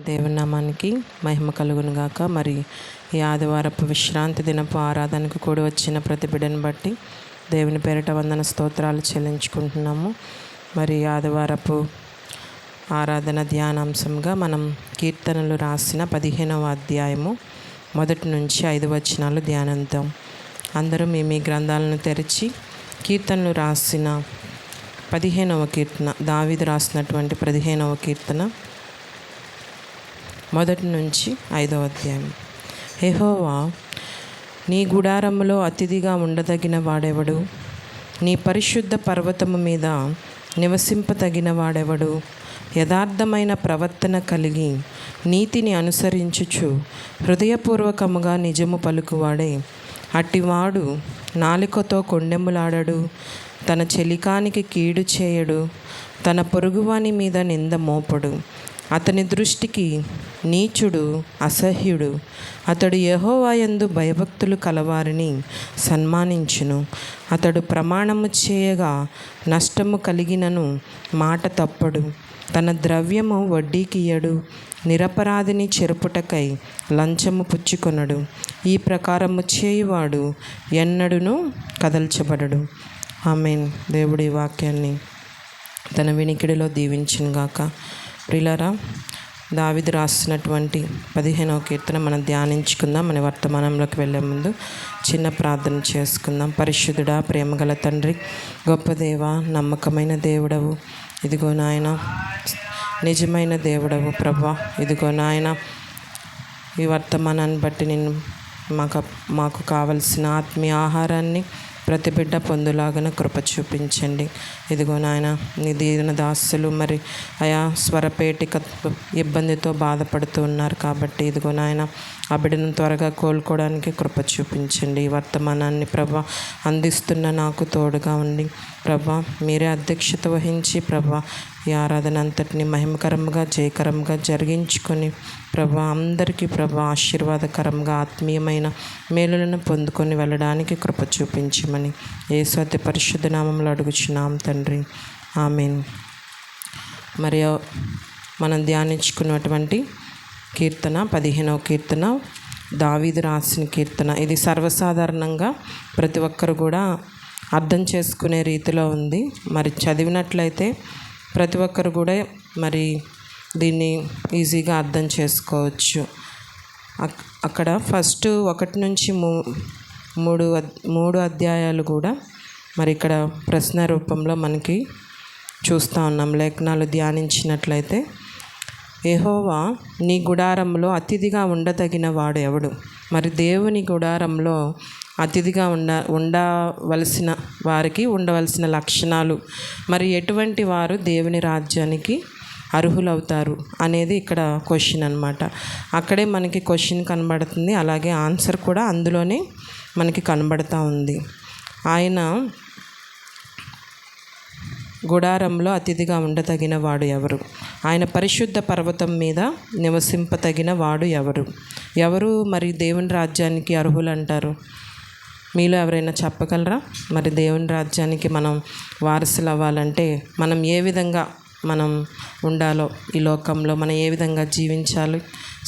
దేవుని నామానికి మహిమ కలుగును గాక. మరి ఈ ఆదివారపు విశ్రాంతి దినపు ఆరాధనకు కూడి వచ్చిన ప్రతి బిడ్డను బట్టి దేవుని పేరిట వందన స్తోత్రాలు చెల్లించుకుంటున్నాము. మరి ఆదివారపు ఆరాధన ధ్యానాంశంగా మనం కీర్తనలు రాసిన 15వ అధ్యాయము 1 నుంచి 5 వచనాలు ధ్యానిద్దాం. అందరూ మీ గ్రంథాలను తెరిచి కీర్తనలు రాసిన 15వ కీర్తన, దావీదు రాసినటువంటి 15వ కీర్తన 1 నుంచి 5వ అధ్యాయం. యెహోవా, నీ గుడారములో అతిథిగా ఉండదగిన వాడెవడు? నీ పరిశుద్ధ పర్వతము మీద నివసింపదగిన వాడెవడు? యథార్థమైన ప్రవర్తన కలిగి నీతిని అనుసరించుచు హృదయపూర్వకముగా నిజము పలుకువాడే. అట్టివాడు నాలుకతో కొండెములాడడు, తన చెలికానికి కీడు చేయడు, తన పొరుగువాని మీద నింద మోపడు. అతని దృష్టికి నీచుడు అసహ్యుడు. అతడు యెహోవా యందు భయభక్తులు కలవారిని సన్మానించును. అతడు ప్రమాణము చేయగా నష్టము కలిగినను మాట తప్పడు. తన ద్రవ్యము వడ్డీకియ్యడు. నిరపరాధిని చెరుపుటకై లంచము పుచ్చుకొనడు. ఈ ప్రకారము చేయువాడు ఎన్నడూనూ కదల్చబడడు. ఆమేన్. దేవుడి వాక్యాన్ని తన వినికిడిలో దీవించునుగాక. ప్రియులారా, దావీదు రాసినటువంటి 15వ కీర్తన మనం ధ్యానించుకుందాం. మన వర్తమానంలోకి వెళ్ళే ముందు చిన్న ప్రార్థన చేసుకుందాం. పరిశుద్ధుడా, ప్రేమగల తండ్రి, గొప్ప దేవ, నమ్మకమైన దేవుడవు, ఇదిగో నాయన, నిజమైన దేవుడవు ప్రభువా, ఇదిగో నాయన, ఈ వర్తమానాన్ని బట్టి నేను మాకు కావలసిన ఆత్మీయ ఆహారాన్ని ప్రతి బిడ్డ పొందులాగన కృప చూపించండి. ఇదిగో నాయన, నీ దీన దాసులు మరి ఆయా స్వరపేటిక ఇబ్బందితో బాధపడుతూ ఉన్నారు కాబట్టి ఇదిగో నాయన, ఆ బిడ్డను త్వరగా కోలుకోవడానికి కృప చూపించండి. ఈ వర్తమానాన్ని ప్రభా అందిస్తున్న నాకు తోడుగా ఉండి ప్రభా మీరే అధ్యక్షత వహించి ప్రభా ఈ ఆరాధన అంతటిని మహిమకరంగా జయకరంగా జరిగించుకొని ప్రభా అందరికీ ప్రభా ఆశీర్వాదకరంగా ఆత్మీయమైన మేలులను పొందుకొని వెళ్ళడానికి కృప చూపించమని యేసు అతి పరిశుద్ధ నామంలో అడుగుచున్నాం తండ్రి, ఆమేన్. మరియు మనం ధ్యానించుకున్నటువంటి కీర్తన 15వ కీర్తన దావీదు రాసిన కీర్తన. ఇది సర్వసాధారణంగా ప్రతి ఒక్కరు కూడా అర్థం చేసుకునే రీతిలో ఉంది. మరి చదివినట్లయితే ప్రతి ఒక్కరు కూడా మరి దీన్ని ఈజీగా అర్థం చేసుకోవచ్చు. అక్కడ ఫస్ట్ 1 నుంచి 3 అధ్యాయాలు కూడా మరి ఇక్కడ ప్రశ్న రూపంలో మనకి చూస్తూ ఉన్నాం. లేఖనాలు ధ్యానించినట్లయితే, యెహోవా, నీ గుడారంలో అతిథిగా ఉండదగిన వాడు ఎవడు? మరి దేవుని గుడారంలో అతిథిగా ఉండవలసిన వారికి ఉండవలసిన లక్షణాలు, మరి ఎటువంటి వారు దేవుని రాజ్యానికి అర్హులవుతారు అనేది ఇక్కడ క్వశ్చన్ అన్నమాట. అక్కడే మనకి క్వశ్చన్ కనబడుతుంది, అలాగే ఆన్సర్ కూడా అందులోనే మనకి కనబడుతూ ఉంది. ఆయన గుడారంలో అతిథిగా ఉండదగిన వాడు ఎవరు? ఆయన పరిశుద్ధ పర్వతం మీద నివసింపదగిన వాడు ఎవరు మరి దేవుని రాజ్యానికి అర్హులు అంటారు? మీలో ఎవరైనా చెప్పగలరా? మరి దేవుని రాజ్యానికి మనం వారసులు అవ్వాలంటే మనం ఏ విధంగా మనం ఉండాలో, ఈ లోకంలో మనం ఏ విధంగా జీవించాలి?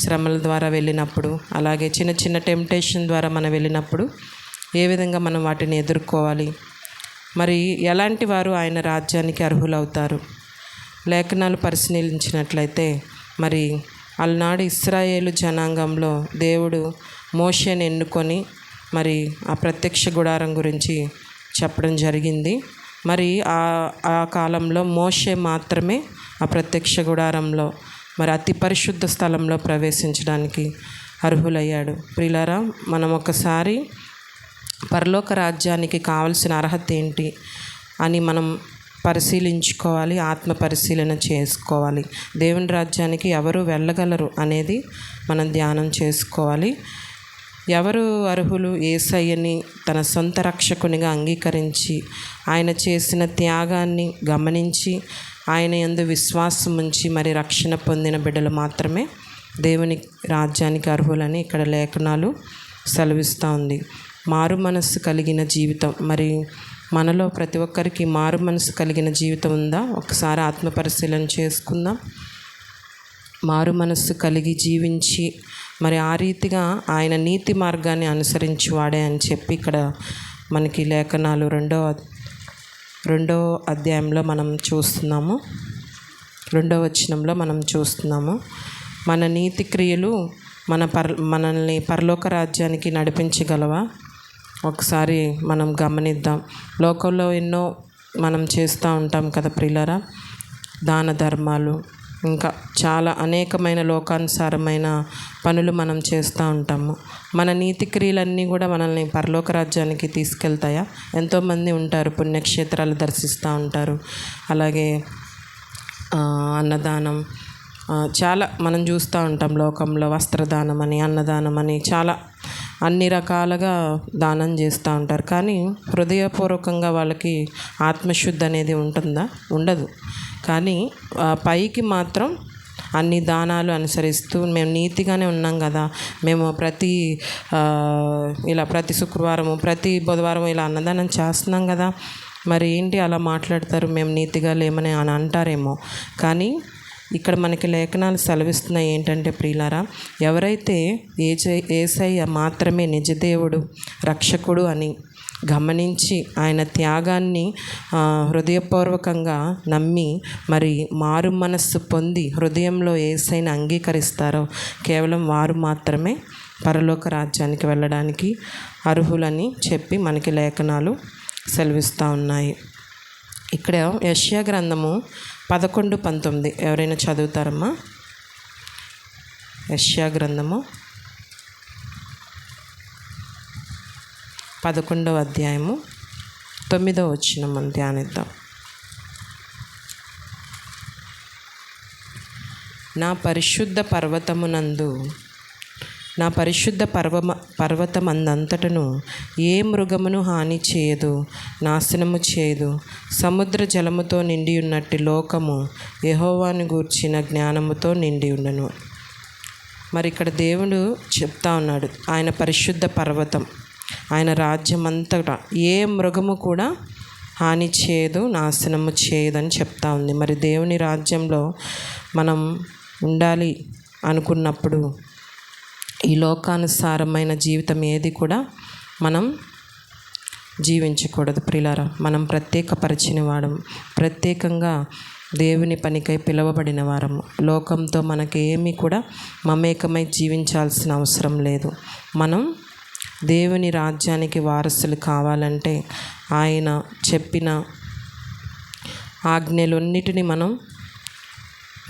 శ్రమల ద్వారా వెళ్ళినప్పుడు, అలాగే చిన్న చిన్న టెంప్టేషన్ ద్వారా మనం వెళ్ళినప్పుడు ఏ విధంగా మనం వాటిని ఎదుర్కోవాలి? మరి ఎలాంటి వారు ఆయన రాజ్యానికి అర్హులవుతారు? లేఖనాలు పరిశీలించినట్లయితే మరి అలనాడు ఇశ్రాయేలు జనాంగంలో దేవుడు మోషేని ఎన్నుకొని మరి ఆ ప్రత్యక్ష గుడారం గురించి చెప్పడం జరిగింది. మరి ఆ కాలంలో మోషే మాత్రమే ఆ ప్రత్యక్ష గుడారంలో మరి అతి పరిశుద్ధ స్థలంలో ప్రవేశించడానికి అర్హులయ్యాడు. ప్రియులారా, మనం ఒకసారి పరలోక రాజ్యానికి కావలసిన అర్హత ఏంటి అని మనం పరిశీలించుకోవాలి, ఆత్మ పరిశీలన చేసుకోవాలి. దేవుని రాజ్యానికి ఎవరు వెళ్ళగలరు అనేది మనం ధ్యానం చేసుకోవాలి. ఎవరు అర్హులు? యేసయ్యని తన సొంత రక్షకునిగా అంగీకరించి ఆయన చేసిన త్యాగాన్ని గమనించి ఆయన యందు విశ్వాసం ఉంచి మరి రక్షణ పొందిన బిడ్డలు మాత్రమే దేవుని రాజ్యానికి అర్హులని ఇక్కడ లేఖనాలు సెలవిస్తూ ఉంది. మారు మనస్సు కలిగిన జీవితం, మరి మనలో ప్రతి ఒక్కరికి మారు మనస్సు కలిగిన జీవితం ఉందా? ఒకసారి ఆత్మ పరిశీలన చేసుకుందాం. మారు మనస్సు కలిగి జీవించి మరి ఆ రీతిగా ఆయన నీతి మార్గాన్ని అనుసరించి వాడే అని చెప్పి ఇక్కడ మనకి లేఖనాలు రెండో అధ్యాయంలో మనం చూస్తున్నాము. 2వ వచనంలో మనం చూస్తున్నాము. మన నీతి క్రియలు మనల్ని పరలోక రాజ్యానికి నడిపించగలవా? ఒకసారి మనం గమనిద్దాం. లోకంలో ఎన్నో మనం చేస్తూ ఉంటాం కదా ప్రియులారా, దాన ధర్మాలు, ఇంకా చాలా అనేకమైన లోకానుసారమైన పనులు మనం చేస్తూ ఉంటాము. మన నీతి క్రియలన్నీ కూడా మనల్ని పరలోక రాజ్యానికి తీసుకెళ్తాయా? ఎంతోమంది ఉంటారు, పుణ్యక్షేత్రాలు దర్శిస్తూ ఉంటారు. అలాగే అన్నదానం, చాలా మనం చూస్తూ ఉంటాం లోకంలో. వస్త్రదానం అని, అన్నదానం అని, చాలా అన్ని రకాలుగా దానం చేస్తూ ఉంటారు. కానీ హృదయపూర్వకంగా వాళ్ళకి ఆత్మశుద్ధి అనేది ఉంటుందా? ఉండదు. కానీ పైకి మాత్రం అన్ని దానాలు అనుసరిస్తూ మేము నీతిగానే ఉన్నాం కదా, మేము ప్రతి శుక్రవారము ప్రతి బుధవారం ఇలా అన్నదానం చేస్తున్నాం కదా, మరి ఏంటి అలా మాట్లాడతారు, మేము నీతిగా లేమని అని అంటారేమో. కానీ ఇక్కడ మనకి లేఖనాలు సెలవిస్తున్నాయి ఏంటంటే ప్రియులారా, ఎవరైతే యేసయ్య మాత్రమే నిజదేవుడు, రక్షకుడు అని గమనించి ఆయన త్యాగాన్ని హృదయపూర్వకంగా నమ్మి మరి మారు మనస్సు పొంది హృదయంలో యేసయ్యని అంగీకరిస్తారో కేవలం వారు మాత్రమే పరలోక రాజ్యానికి వెళ్ళడానికి అర్హులని చెప్పి మనకి లేఖనాలు సెలవిస్తూ ఉన్నాయి. ఇక్కడ యెషయా గ్రంథము 11:19 ఎవరైనా చదువుతారమ్మా? యెషయా గ్రంథము 11వ అధ్యాయము 9వ వచనం మనం ధ్యానిద్దాం. నా పరిశుద్ధ పర్వతమందంతటను ఏ మృగమును హాని చేయదు, నాశనము చేయదు. సముద్ర జలముతో నిండి ఉన్నట్టు లోకము యెహోవాను గూర్చిన జ్ఞానముతో నిండి ఉండను. మరి ఇక్కడ దేవుడు చెప్తా ఉన్నాడు, ఆయన పరిశుద్ధ పర్వతం, ఆయన రాజ్యం అంతటా ఏ మృగము కూడా హాని చేయదు, నాశనము చేయదని చెప్తా ఉంది. మరి దేవుని రాజ్యంలో మనం ఉండాలి అనుకున్నప్పుడు ఈ లోకానుసారమైన జీవితం ఏది కూడా మనం జీవించకూడదు ప్రియులారా. మనం ప్రత్యేకపరిచిన వాడము, ప్రత్యేకంగా దేవుని పనికై పిలువబడిన వారము. లోకంతో మనకేమీ కూడా మమేకమై జీవించాల్సిన అవసరం లేదు. మనం దేవుని రాజ్యానికి వారసులు కావాలంటే ఆయన చెప్పిన ఆజ్ఞలన్నిటిని మనం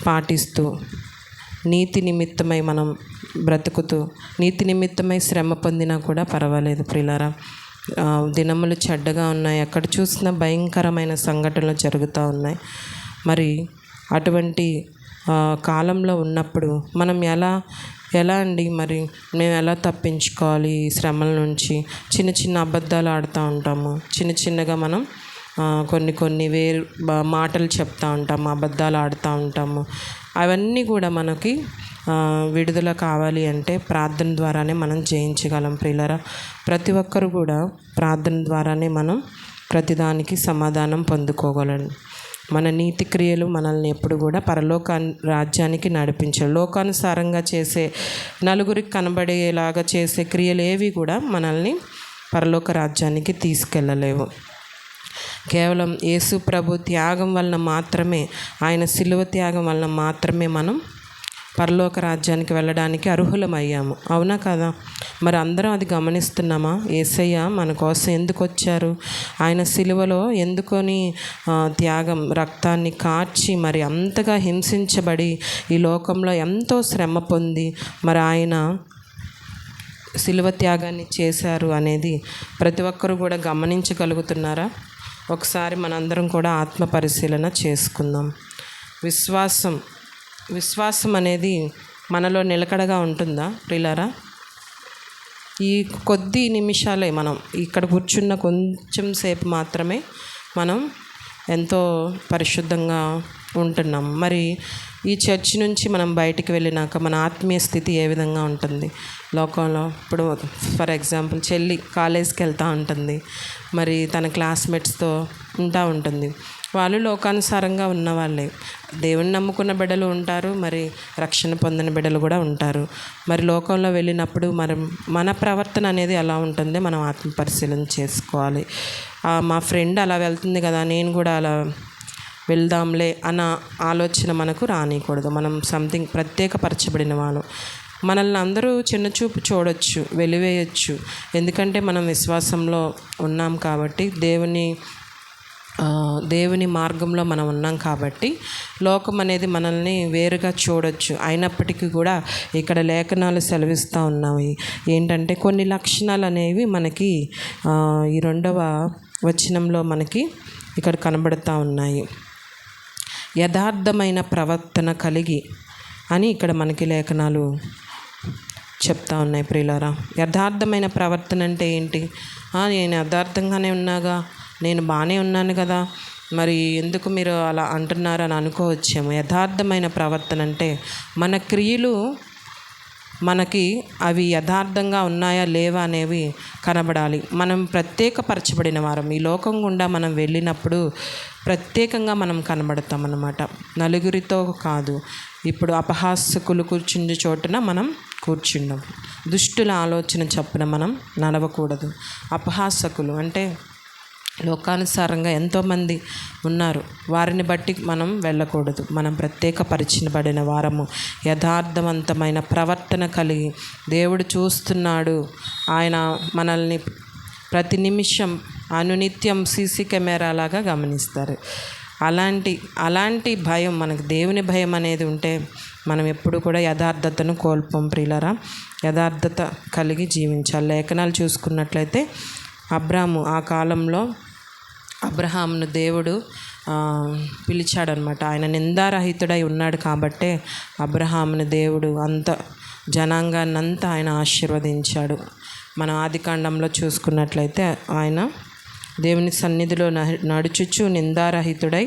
పాటిస్తూ నీతి నిమిత్తమై మనం బ్రతుకుతూ, నీతి నిమిత్తమై శ్రమ పొందినా కూడా పర్వాలేదు ప్రియులారా. దినములు చెడ్డగా ఉన్నాయి, ఎక్కడ చూసినా భయంకరమైన సంఘటనలు జరుగుతూ ఉన్నాయి. మరి అటువంటి కాలంలో ఉన్నప్పుడు మనం ఎలా అండి మరి మేము ఎలా తప్పించుకోవాలి ఈ శ్రమల నుంచి? చిన్న అబద్ధాలు ఆడుతూ ఉంటాము, చిన్నగా మనం కొన్ని మాటలు చెప్తూ ఉంటాము, అబద్ధాలు ఆడుతూ ఉంటాము. అవన్నీ కూడా మనకి విడుదల కావాలి అంటే ప్రార్థన ద్వారానే మనం జయించగలం ప్రియులారా. ప్రతి ఒక్కరు కూడా ప్రార్థన ద్వారానే మనం ప్రతిదానికి సమాధానం పొందుకోగలం. మన నీతి క్రియలు మనల్ని ఎప్పుడు కూడా రాజ్యానికి నడిపించాలి. లోకానుసారంగా చేసే, నలుగురికి కనబడేలాగా చేసే క్రియలు ఏవి కూడా మనల్ని పరలోక రాజ్యానికి తీసుకెళ్ళలేవు. కేవలం యేసు ప్రభు త్యాగం వలన మాత్రమే, ఆయన సిలువ త్యాగం వలన మాత్రమే మనం పరలోక రాజ్యానికి వెళ్ళడానికి అర్హులమయ్యాము. అవునా కదా? మరి అందరం అది గమనిస్తున్నామా? యేసయ్య మన కోసం ఎందుకు వచ్చారు, ఆయన సిలువలో ఎందుకొని రక్తాన్ని కార్చి మరి అంతగా హింసించబడి ఈ లోకంలో ఎంతో శ్రమ పొంది మరి ఆయన సిలువ త్యాగాన్ని చేశారు అనేది ప్రతి ఒక్కరు కూడా గమనించగలుగుతున్నారా? ఒకసారి మనందరం కూడా ఆత్మ పరిశీలన చేసుకుందాం. విశ్వాసం అనేది మనలో నిలకడగా ఉంటుందా ప్రియులారా? ఈ కొద్ది నిమిషాలే మనం ఇక్కడ కూర్చున్న కొంచెం సేపు మాత్రమే మనం ఎంతో పరిశుద్ధంగా ఉంటున్నాం. మరి ఈ చర్చ్ నుంచి మనం బయటికి వెళ్ళినాక మన ఆత్మీయ స్థితి ఏ విధంగా ఉంటుంది లోకంలో? ఇప్పుడు ఫర్ ఎగ్జాంపుల్ చెల్లి కాలేజ్కి వెళ్తూ ఉంటుంది, మరి తన క్లాస్మేట్స్తో ఉంటుంది. వాళ్ళు లోకానుసారంగా ఉన్నవాళ్ళే. దేవుని నమ్ముకున్న బిడ్డలు ఉంటారు, మరి రక్షణ పొందిన బిడ్డలు కూడా ఉంటారు. మరి లోకంలో వెళ్ళినప్పుడు మన ప్రవర్తన అనేది ఎలా ఉంటుందో మనం ఆత్మ పరిశీలన చేసుకోవాలి. మా ఫ్రెండ్ అలా వెళ్తుంది కదా, నేను కూడా అలా వెళ్దాంలే అన్న ఆలోచన మనకు రానియకూడదు. మనం సంథింగ్ ప్రత్యేకపరచబడిన వాళ్ళు. మనల్ని అందరూ చిన్నచూపు చూడొచ్చు, వెలివేయచ్చు. ఎందుకంటే మనం విశ్వాసంలో ఉన్నాం కాబట్టి, దేవుని మార్గంలో మనం ఉన్నాం కాబట్టి లోకం అనేది మనల్ని వేరుగా చూడొచ్చు. అయినప్పటికీ కూడా ఇక్కడ లేఖనాలు సెలవిస్తూ ఉన్నాయి ఏంటంటే, కొన్ని లక్షణాలు అనేవి మనకి ఈ 2వ వచనంలో మనకి ఇక్కడ కనబడుతూ ఉన్నాయి. యథార్థమైన ప్రవర్తన కలిగి అని ఇక్కడ మనకి లేఖనాలు చెప్తా ఉన్నాయి ప్రియులారా. యథార్థమైన ప్రవర్తన అంటే ఏంటి? నేను యథార్థంగానే ఉన్నాగా, నేను బాగానే ఉన్నాను కదా, మరి ఎందుకు మీరు అలా అంటున్నారు అని అనుకోవచ్చేమో. యథార్థమైన ప్రవర్తన అంటే మన క్రియలు మనకి అవి యథార్థంగా ఉన్నాయా లేవా అనేవి కనబడాలి. మనం ప్రత్యేకపరచబడిన వారం. ఈ లోకం గుండా మనం వెళ్ళినప్పుడు ప్రత్యేకంగా మనం కనబడతాం అన్నమాట. నలుగురితో కాదు. ఇప్పుడు అపహాసకులు కూర్చుండే చోటున మనం కూర్చుండం. దుష్టుల ఆలోచన చొప్పున మనం నడవకూడదు. అపహాసకులు అంటే లోకానుసారంగా ఎంతోమంది ఉన్నారు, వారిని బట్టి మనం వెళ్ళకూడదు. మనం ప్రత్యేకపరచబడిన వారము. యథార్థవంతమైన ప్రవర్తన కలిగి, దేవుడు చూస్తున్నాడు, ఆయన మనల్ని ప్రతి నిమిషం అనునిత్యం సీసీ కెమెరా లాగా గమనిస్తారు. అలాంటి భయం, మనకు దేవుని భయం అనేది ఉంటే మనం ఎప్పుడు కూడా యథార్థతను కోల్పోం ప్రియులారా. యథార్థత కలిగి జీవించాలి. లేఖనాలు చూసుకున్నట్లయితే అబ్రాము, ఆ కాలంలో అబ్రహామును దేవుడు పిలిచాడనమాట. ఆయన నిందారహితుడై ఉన్నాడు కాబట్టే అబ్రహామును దేవుడు అంత జనాంగాన్నంతా ఆయన ఆశీర్వదించాడు. మనం ఆదికాండంలో చూసుకున్నట్లయితే ఆయన దేవుని సన్నిధిలో నడుచుచు నిందారహితుడై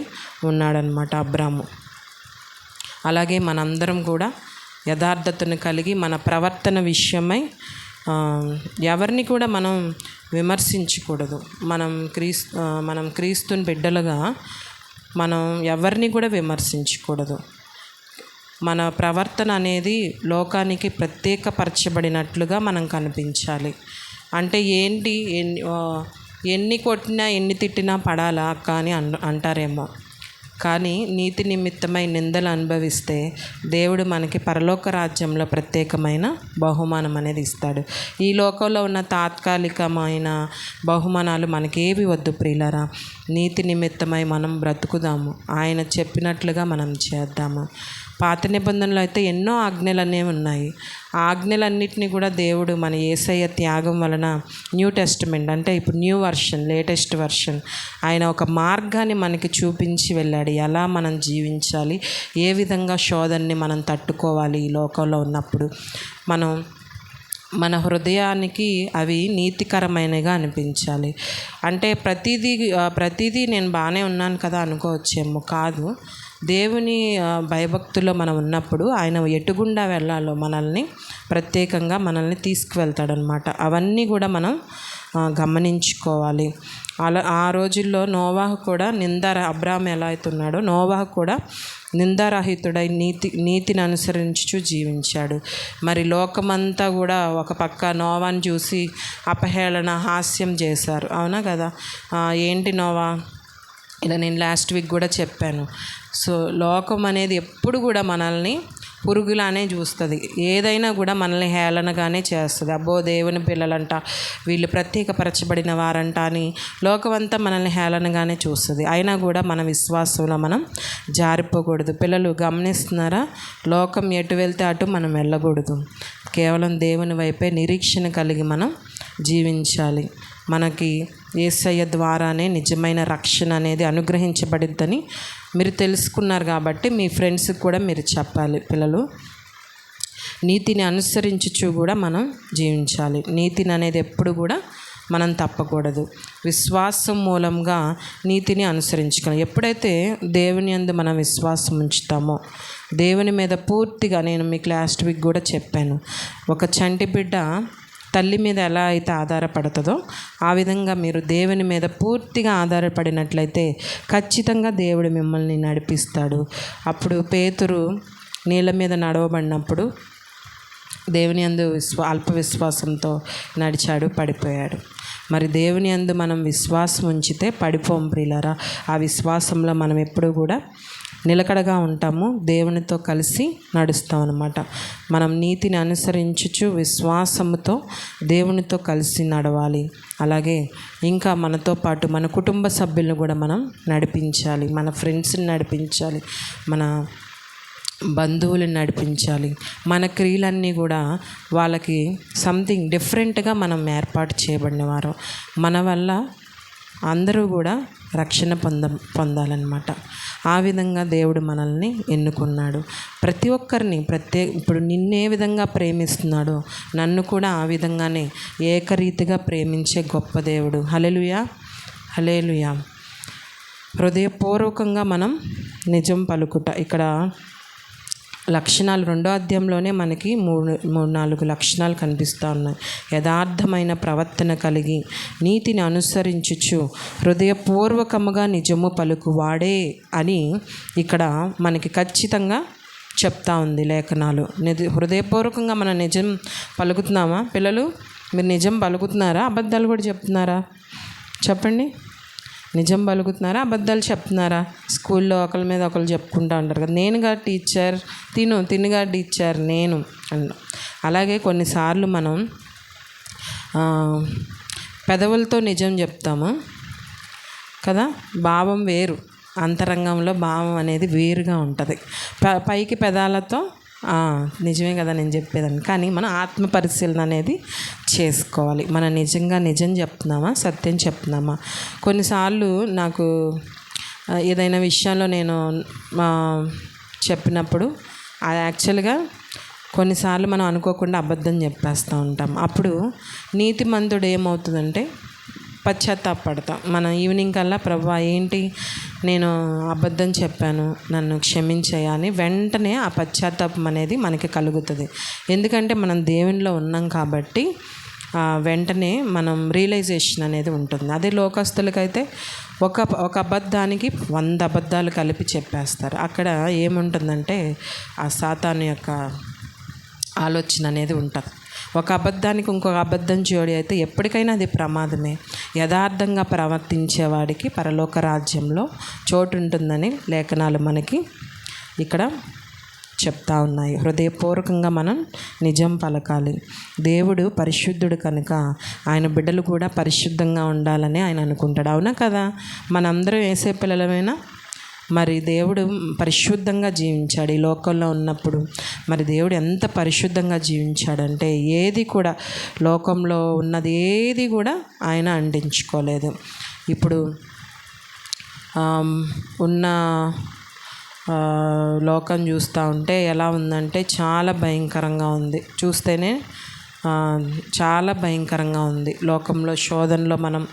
ఉన్నాడనమాట అబ్రాము. అలాగే మనందరం కూడా యథార్థతను కలిగి మన ప్రవర్తన విషయమై ఎవరిని కూడా మనం విమర్శించకూడదు. మనం క్రీస్తుని బిడ్డలుగా మనం ఎవరిని కూడా విమర్శించకూడదు. మన ప్రవర్తన అనేది లోకానికి ప్రత్యేకపరచబడినట్లుగా మనం కనిపించాలి. అంటే ఏంటి, ఎన్ని కొట్టినా ఎన్ని తిట్టినా పడాలా అక్క అని అంటారేమో. కానీ నీతి నిమిత్తమై నిందలు అనుభవిస్తే దేవుడు మనకి పరలోక రాజ్యంలో ప్రత్యేకమైన బహుమానం అనేది ఇస్తాడు. ఈ లోకంలో ఉన్న తాత్కాలికమైన బహుమానాలు మనకేవి వద్దు ప్రియులారా. నీతి నిమిత్తమై మనం బ్రతుకుదాము, ఆయన చెప్పినట్లుగా మనం చేద్దాము. పాత నిబంధనలో అయితే ఎన్నో ఆజ్ఞలు అనేవి ఉన్నాయి. ఆ ఆజ్ఞలన్నింటినీ కూడా దేవుడు మన యేసయ్య త్యాగం వలన న్యూ టెస్టమెంట్ అంటే ఇప్పుడు న్యూ వర్షన్, లేటెస్ట్ వర్షన్, ఆయన ఒక మార్గాన్ని మనకి చూపించి వెళ్ళాడు. ఎలా మనం జీవించాలి, ఏ విధంగా శోధనని మనం తట్టుకోవాలి. ఈ లోకంలో ఉన్నప్పుడు మన హృదయానికి అవి నీతికరమైనగా అనిపించాలి. అంటే ప్రతిదీ నేను బాగానే ఉన్నాను కదా అనుకోవచ్చేమో. కాదు, దేవుని భయభక్తుల్లో మనం ఉన్నప్పుడు ఆయన ఎటుగుండా వెళ్ళాలో ప్రత్యేకంగా మనల్ని తీసుకువెళ్తాడనమాట. అవన్నీ కూడా మనం గమనించుకోవాలి. ఆ రోజుల్లో నోవాహు కూడా అబ్రాహాము ఎలా అవుతున్నాడో నోవాహు కూడా నిందారహితుడై నీతిని అనుసరించుచు జీవించాడు. మరి లోకమంతా కూడా ఒక పక్క నోవాని చూసి అపహేళన, హాస్యం చేశారు. అవునా కదా? ఏంటి నోవా, ఇలా నేను లాస్ట్ వీక్ కూడా చెప్పాను. సో లోకం అనేది ఎప్పుడు కూడా మనల్ని పురుగులానే చూస్తుంది. ఏదైనా కూడా మనల్ని హేళనగానే చేస్తుంది. అబ్బో దేవుని పిల్లలంట, వీళ్ళు ప్రత్యేకపరచబడిన వారంట అని లోకమంతా మనల్ని హేళనగానే చూస్తుంది. అయినా కూడా మన విశ్వాసంలో మనం జారిపోకూడదు. పిల్లలు గమనిస్తున్నారా? లోకం ఎటు వెళ్తే అటు మనం వెళ్ళకూడదు. కేవలం దేవుని వైపే నిరీక్షణ కలిగి మనం జీవించాలి. మనకి యేసయ్య ద్వారానే నిజమైన రక్షణ అనేది అనుగ్రహించబడిద్దని మీరు తెలుసుకున్నారు కాబట్టి మీ ఫ్రెండ్స్కి కూడా మీరు చెప్పాలి. పిల్లలు, నీతిని అనుసరించుచు కూడా మనం జీవించాలి. నీతిని అనేది ఎప్పుడు కూడా మనం తప్పకూడదు. విశ్వాసం మూలంగా నీతిని అనుసరించుకోవాలి. ఎప్పుడైతే దేవుని యందు మనం విశ్వాసం ఉంచుతామో, దేవుని మీద పూర్తిగా, నేను మీకు లాస్ట్ వీక్ కూడా చెప్పాను, ఒక చంటి బిడ్డ తల్లి మీద ఎలా అయితే ఆధారపడుతుందో ఆ విధంగా మీరు దేవుని మీద పూర్తిగా ఆధారపడినట్లయితే ఖచ్చితంగా దేవుడు మిమ్మల్ని నడిపిస్తాడు. అప్పుడు పేతురు నీళ్ళ మీద నడవబడినప్పుడు దేవుని యందు అల్ప విశ్వాసంతో నడిచాడు, పడిపోయాడు. మరి దేవుని యందు మనం విశ్వాసం ఉంచితే పడిపోం ప్రియులారా. ఆ విశ్వాసంలో మనం ఎప్పుడూ కూడా నిలకడగా ఉంటాము, దేవునితో కలిసి నడుస్తాం అన్నమాట. మనం నీతిని అనుసరించుచు విశ్వాసముతో దేవునితో కలిసి నడవాలి. అలాగే ఇంకా మనతో పాటు మన కుటుంబ సభ్యులను కూడా మనం నడిపించాలి, మన ఫ్రెండ్స్ని నడిపించాలి, మన బంధువులను నడిపించాలి. మన క్రియలన్నీ కూడా వాళ్ళకి సంథింగ్ డిఫరెంట్గా మనం ఏర్పాటు చేయబడిన వారు. మన వల్ల అందరూ కూడా రక్షణ పొందాలన్నమాట. ఆ విధంగా దేవుడు మనల్ని ఎన్నుకున్నాడు. ప్రతి ఒక్కరిని ఇప్పుడు నిన్నే విధంగా ప్రేమిస్తున్నాడో నన్ను కూడా ఆ విధంగానే ఏకరీతిగా ప్రేమించే గొప్ప దేవుడు. హల్లెలూయా, హల్లెలూయా. హృదయపూర్వకంగా మనం నిజం పలుకుట. ఇక్కడ లక్షణాలు 2వ అధ్యాయంలోనే మనకి 3-4 లక్షణాలు కనిపిస్తూ ఉన్నాయి. యథార్థమైన ప్రవర్తన కలిగి నీతిని అనుసరించుచు హృదయపూర్వకముగా నిజము పలుకువాడే అని ఇక్కడ మనకి ఖచ్చితంగా చెప్తా ఉంది లేఖనాలు. హృదయపూర్వకంగా మనం నిజం పలుకుతున్నామా పిల్లలు? మీరు నిజం పలుకుతున్నారా, అబద్ధాలు కూడా చెప్తున్నారా? చెప్పండి. నిజం పలుకుతున్నారా, అబద్ధాలు చెప్తున్నారా? స్కూల్లో ఒకరి మీద ఒకరు చెప్పుకుంటూ ఉంటారు కదా, నేనుగా టీచర్, తినుగా టీచర్ నేను అన్న. అలాగే కొన్నిసార్లు మనం పెదవులతో నిజం చెప్తాము కదా, భావం వేరు, అంతరంగంలో భావం అనేది వేరుగా ఉంటుంది. పైకి పెదాలతో నిజమే కదా నేను చెప్పేదాన్ని, కానీ మనం ఆత్మ పరిశీలన అనేది చేసుకోవాలి. మనం నిజంగా నిజం చెప్తున్నామా, సత్యం చెప్తున్నామా? కొన్నిసార్లు నాకు ఏదైనా విషయంలో నేను చెప్పినప్పుడు అది యాక్చువల్గా కొన్నిసార్లు మనం అనుకోకుండా అబద్ధం చెప్పేస్తూ ఉంటాం. అప్పుడు నీతిమంతుడు ఏమవుతుందంటే పశ్చాత్తాపడతాం. మనం ఈవినింగ్ కల్లా ప్రభువా ఏంటి నేను అబద్ధం చెప్పాను, నన్ను క్షమించయ్యా అని వెంటనే ఆ పశ్చాత్తాపం అనేది మనకి కలుగుతుంది. ఎందుకంటే మనం దేవునిలో ఉన్నాం కాబట్టి వెంటనే మనం రియలైజేషన్ అనేది ఉంటుంది. అదే లోకస్తులకైతే ఒక అబద్ధానికి 100 అబద్ధాలు కలిపి చెప్పేస్తారు. అక్కడ ఏముంటుందంటే ఆ సాతాను యొక్క ఆలోచన అనేది ఉంటుంది. ఒక అబద్ధానికి ఇంకొక అబద్ధం జోడి అయితే ఎప్పటికైనా అది ప్రమాదమే. యథార్థంగా ప్రవర్తించేవాడికి పరలోక రాజ్యంలో చోటు ఉంటుందని లేఖనాలు మనకి ఇక్కడ చెప్తా ఉన్నాయి. హృదయపూర్వకంగా మనం నిజం పలకాలి. దేవుడు పరిశుద్ధుడు కనుక ఆయన బిడ్డలు కూడా పరిశుద్ధంగా ఉండాలని ఆయన అనుకుంటాడు. అవునా కదా? మనందరం యేసే పిల్లలమైనా మరి దేవుడు పరిశుద్ధంగా జీవించాడు ఈ లోకంలో ఉన్నప్పుడు. మరి దేవుడు ఎంత పరిశుద్ధంగా జీవించాడంటే ఏది కూడా లోకంలో ఉన్నది ఏది కూడా ఆయన అంటించుకోలేదు. ఇప్పుడు ఉన్న లోకం చూస్తూ ఉంటే ఎలా ఉందంటే చాలా భయంకరంగా ఉంది. చూస్తేనే చాలా భయంకరంగా ఉంది. లోకంలో శోధనలో మనం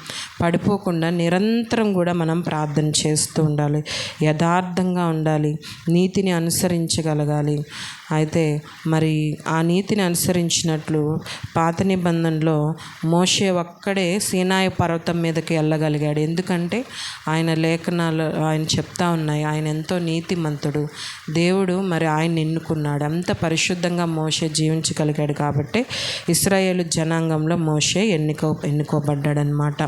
పడిపోకుండా నిరంతరం కూడా మనం ప్రార్థన చేస్తూ ఉండాలి, యథార్థంగా ఉండాలి, నీతిని అనుసరించగలగాలి. అయితే మరి ఆ నీతిని అనుసరించినట్లు పాత నిబంధనలో మోషే ఒక్కడే సీనాయి పర్వతం మీదకి వెళ్ళగలిగాడు. ఎందుకంటే ఆయన లేఖనాలు ఆయన చెప్తా ఉన్నాయి, ఆయన ఎంతో నీతిమంతుడు, దేవుడు మరి ఆయన ఎన్నుకున్నాడు. అంత పరిశుద్ధంగా మోషే జీవించగలిగాడు కాబట్టి ఇశ్రాయేలు జనాంగంలో మోషే ఎన్నుకోబడ్డాడనమాట.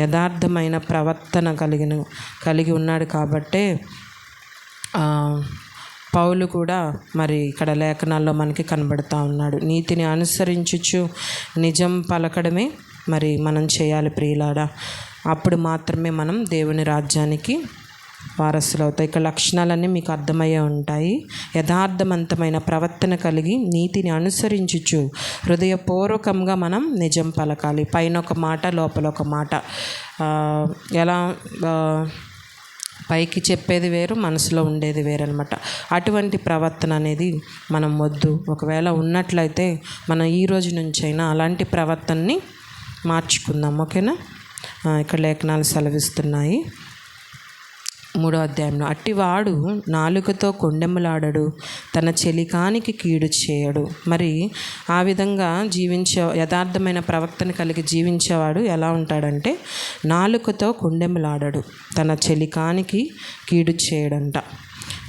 యథార్థమైన ప్రవర్తన కలిగి ఉన్నాడు కాబట్టే పౌలు కూడా మరి ఇక్కడ లేఖనాల్లో మనకి కనబడుతూ ఉన్నాడు. నీతిని అనుసరించుచు నిజం పలకడమే మరి మనం చేయాలి ప్రియులారా. అప్పుడు మాత్రమే మనం దేవుని రాజ్యానికి వారసులు అవుతాయి. ఇక్కడ లక్షణాలన్నీ మీకు అర్థమయ్యే ఉంటాయి. యథార్థవంతమైన ప్రవర్తన కలిగి నీతిని అనుసరించుచు హృదయపూర్వకంగా మనం నిజం పలకాలి. పైన ఒక మాట, లోపల ఒక మాట. ఎలా పైకి చెప్పేది వేరు, మనసులో ఉండేది వేరు అనమాట. అటువంటి ప్రవర్తన అనేది మనం వద్దు. ఒకవేళ ఉన్నట్లయితే మనం ఈ రోజు నుంచైనా అలాంటి ప్రవర్తనని మార్చుకుందాం. ఓకేనా? ఇక్కడ లేఖనాలు సెలవిస్తున్నాయి. 3వ అధ్యాయంలో, అట్టివాడు నాలుకతో కొండెములాడడు, తన చెలికానికి కీడు చేయడు. మరి ఆ విధంగా యథార్థమైన ప్రవర్తన కలిగి జీవించేవాడు ఎలా ఉంటాడంటే, నాలుకతో కొండెములాడడు, తన చెలికానికి కీడు చేయడంట.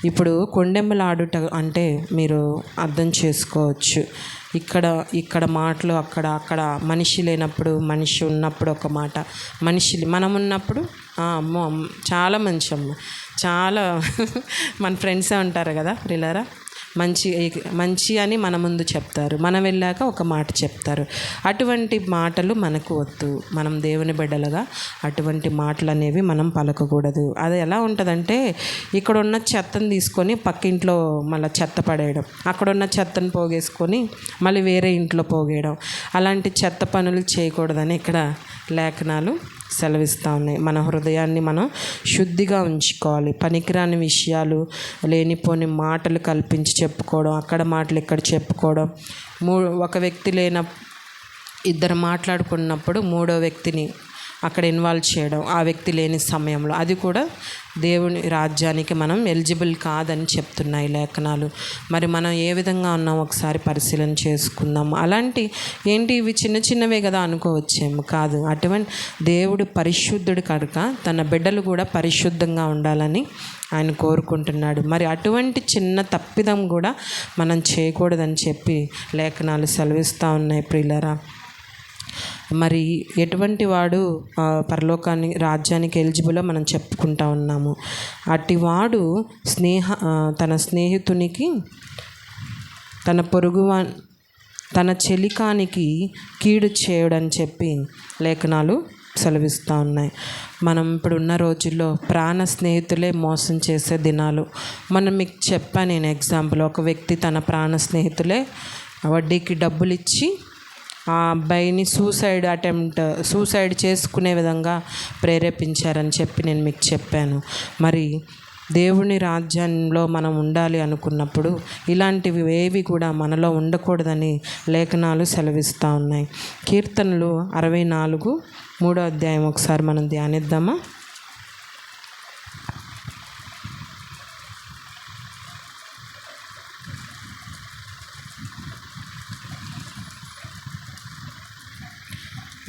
ఇప్పుడు కొండెములాడుట అంటే మీరు అర్థం చేసుకోవచ్చు. ఇక్కడ మాటలు అక్కడ మనిషి లేనప్పుడు, మనిషి ఉన్నప్పుడు ఒక మాట, మనం ఉన్నప్పుడు అమ్మో చాలా మంచి అమ్మ, చాలా మన ఫ్రెండ్సే ఉంటారు కదా పిల్లరా, మంచి అని మన ముందు చెప్తారు, మనం వెళ్ళాక ఒక మాట చెప్తారు. అటువంటి మాటలు మనకు వద్దు. మనం దేవుని బిడ్డలుగా అటువంటి మాటలు అనేవి మనం పలకకూడదు. అది ఎలా ఉంటుందంటే, ఇక్కడ ఉన్న చెత్తను తీసుకొని పక్కింట్లో మళ్ళీ చెత్త పడేయడం, అక్కడున్న చెత్తను పోగేసుకొని మళ్ళీ వేరే ఇంట్లో పోగేయడం, అలాంటి చెత్త పనులు చేయకూడదని ఇక్కడ లేఖనాలు సెలవిస్తూ ఉన్నాయి. మన హృదయాన్ని మనం శుద్ధిగా ఉంచుకోవాలి. పనికిరాని విషయాలు, లేనిపోని మాటలు కల్పించి చెప్పుకోవడం, అక్కడ మాటలు ఇక్కడ చెప్పుకోవడం, ఒక వ్యక్తి ఇద్దరు మాట్లాడుకున్నప్పుడు మూడో వ్యక్తిని అక్కడ ఇన్వాల్వ్ చేయడం, ఆ వ్యక్తి లేని సమయంలో, అది కూడా దేవుని రాజ్యానికి మనం ఎలిజిబుల్ కాదని చెప్తున్నాయి లేఖనాలు. మరి మనం ఏ విధంగా ఉన్నాం ఒకసారి పరిశీలన చేసుకుందాం. ఇవి చిన్న చిన్నవే కదా అనుకోవచ్చేమో, కాదు. అటువంటి దేవుడు పరిశుద్ధుడు కనుక తన బిడ్డలు కూడా పరిశుద్ధంగా ఉండాలని ఆయన కోరుకుంటున్నాడు. మరి అటువంటి చిన్న తప్పిదం కూడా మనం చేయకూడదని చెప్పి లేఖనాలు సెలవిస్తూ ఉన్నాయి ప్రియులారా. మరి ఎటువంటి వాడు రాజ్యానికి ఎలిజిబుల్లో మనం చెప్పుకుంటా ఉన్నాము. అటివాడు తన స్నేహితునికి, తన చెలికానికి కీడు చేయడని చెప్పి లేఖనాలు సెలవిస్తూ ఉన్నాయి. మనం ఇప్పుడున్న రోజుల్లో ప్రాణ స్నేహితులే మోసం చేసే దినాలు. మీకు చెప్పాను నేను ఎగ్జాంపుల్, ఒక వ్యక్తి తన ప్రాణ స్నేహితులే వడ్డీకి డబ్బులు ఇచ్చి ఆ అబ్బాయిని సూసైడ్ చేసుకునే విధంగా ప్రేరేపించారని చెప్పి నేను మీకు చెప్పాను. మరి దేవుని రాజ్యంలో మనం ఉండాలి అనుకున్నప్పుడు ఇలాంటివి ఏవి కూడా మనలో ఉండకూడదని లేఖనాలు సెలవిస్తూ ఉన్నాయి. కీర్తనలు 64 3వ అధ్యాయం ఒకసారి మనం ధ్యానిద్దామా?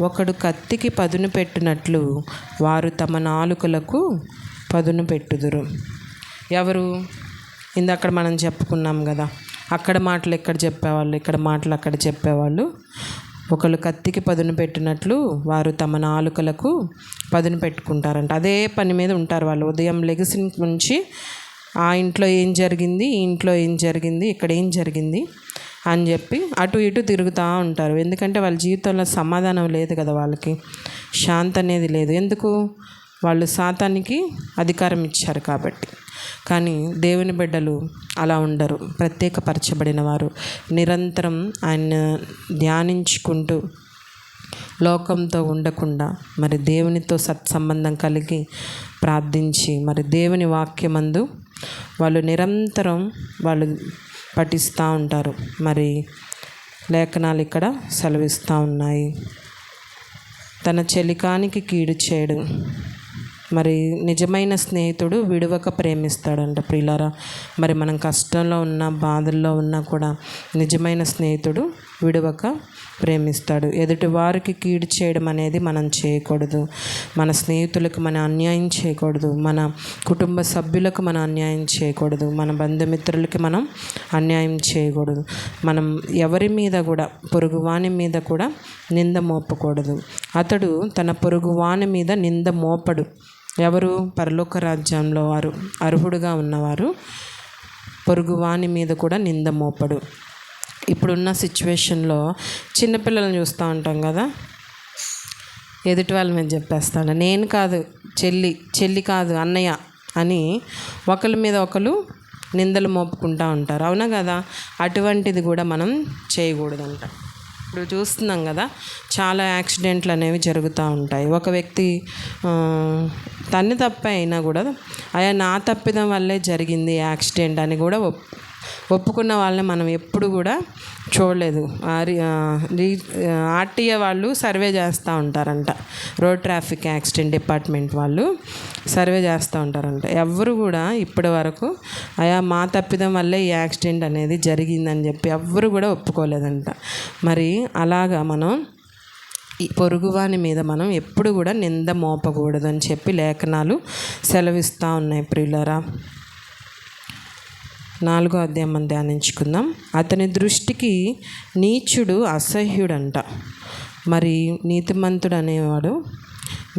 ఒకడు కత్తికి పదును పెట్టినట్లు వారు తమ నాలుకలకు పదును పెట్టుదురు. ఎవరు? ఇందాక మనం చెప్పుకున్నాం కదా, అక్కడ మాటలు ఇక్కడ చెప్పేవాళ్ళు, ఇక్కడ మాటలు అక్కడ చెప్పేవాళ్ళు. ఒకళ్ళు కత్తికి పదును పెట్టినట్లు వారు తమ నాలుకలకు పదును పెట్టుకుంటారంట. అదే పని మీద ఉంటారు వాళ్ళు. ఉదయం లెగిసి నుంచి ఆ ఇంట్లో ఏం జరిగింది, ఈ ఇంట్లో ఏం జరిగింది, ఇక్కడ ఏం జరిగింది అని చెప్పి అటు ఇటు తిరుగుతూ ఉంటారు. ఎందుకంటే వాళ్ళ జీవితంలో సమాధానం లేదు కదా, వాళ్ళకి శాంతి అనేది లేదు. ఎందుకు? వాళ్ళు సాతానికి అధికారం ఇచ్చారు కాబట్టి. కానీ దేవుని బిడ్డలు అలా ఉండరు. ప్రత్యేకపరచబడిన వారు నిరంతరం ఆయన ధ్యానించుకుంటూ లోకంతో ఉండకుండా మరి దేవునితో సత్సంబంధం కలిగి ప్రార్థించి మరి దేవుని వాక్యమందు వాళ్ళు నిరంతరం పఠిస్తూ ఉంటారు. మరి లేఖనాలు ఇక్కడ సెలవిస్తూ ఉన్నాయి. తన చెలికానికి కీడు చేయడు. మరి నిజమైన స్నేహితుడు విడువక ప్రేమిస్తాడంట ప్రియులారా. మరి మనం కష్టంలో ఉన్నా, బాధల్లో ఉన్నా కూడా నిజమైన స్నేహితుడు విడువక ప్రేమిస్తాడు. ఎదుటి వారికి కీడు చేయడం అనేది మనం చేయకూడదు. మన స్నేహితులకు మనం అన్యాయం చేయకూడదు. మన కుటుంబ సభ్యులకు మనం అన్యాయం చేయకూడదు. మన బంధుమిత్రులకి మనం అన్యాయం చేయకూడదు. మనం ఎవరి మీద కూడా, పొరుగువాని మీద కూడా నింద మోపకూడదు. అతడు తన పొరుగువాని మీద నింద మోపడు. ఎవరు? పరలోక రాజ్యంలో వారు అర్హుడుగా ఉన్నవారు పొరుగువాని మీద కూడా నింద మోపడు. ఇప్పుడున్న సిచ్యువేషన్లో చిన్నపిల్లలను చూస్తూ ఉంటాం కదా, ఎదుటి వాళ్ళ మీద చెప్పేస్తాను, నేను కాదు చెల్లి కాదు అన్నయ్య అని ఒకరి మీద ఒకరు నిందలు మోపుకుంటూ ఉంటారు. అవునా కదా? అటువంటిది కూడా మనం చేయకూడదంట. ఇప్పుడు చూస్తున్నాం కదా, చాలా యాక్సిడెంట్లు అనేవి జరుగుతూ ఉంటాయి. ఒక వ్యక్తి తప్పు అయినా కూడా అయ్యా నా తప్పిదం వల్లే జరిగింది యాక్సిడెంట్ అని కూడా ఒప్పుకున్న వాళ్ళని మనం ఎప్పుడు కూడా చూడలేదు. ఆర్టీఏ వాళ్ళు సర్వే చేస్తూ ఉంటారంట, రోడ్ ట్రాఫిక్ యాక్సిడెంట్ డిపార్ట్మెంట్ వాళ్ళు సర్వే చేస్తూ ఉంటారంట. ఎవరు కూడా ఇప్పటి వరకు మా తప్పిదం వల్లే ఈ యాక్సిడెంట్ అనేది జరిగిందని చెప్పి ఎవ్వరు కూడా ఒప్పుకోలేదంట. మరి అలాగా మనం ఈ పొరుగువాని మీద మనం ఎప్పుడు కూడా నింద మోపకూడదు అని చెప్పి లేఖనాలు సెలవిస్తూ ఉన్నాయి ప్రియులారా. 4వ అధ్యాయం మనం ధ్యానించుకుందాం. అతని దృష్టికి నీచుడు అసహ్యుడంట. మరి నీతిమంతుడు అనేవాడు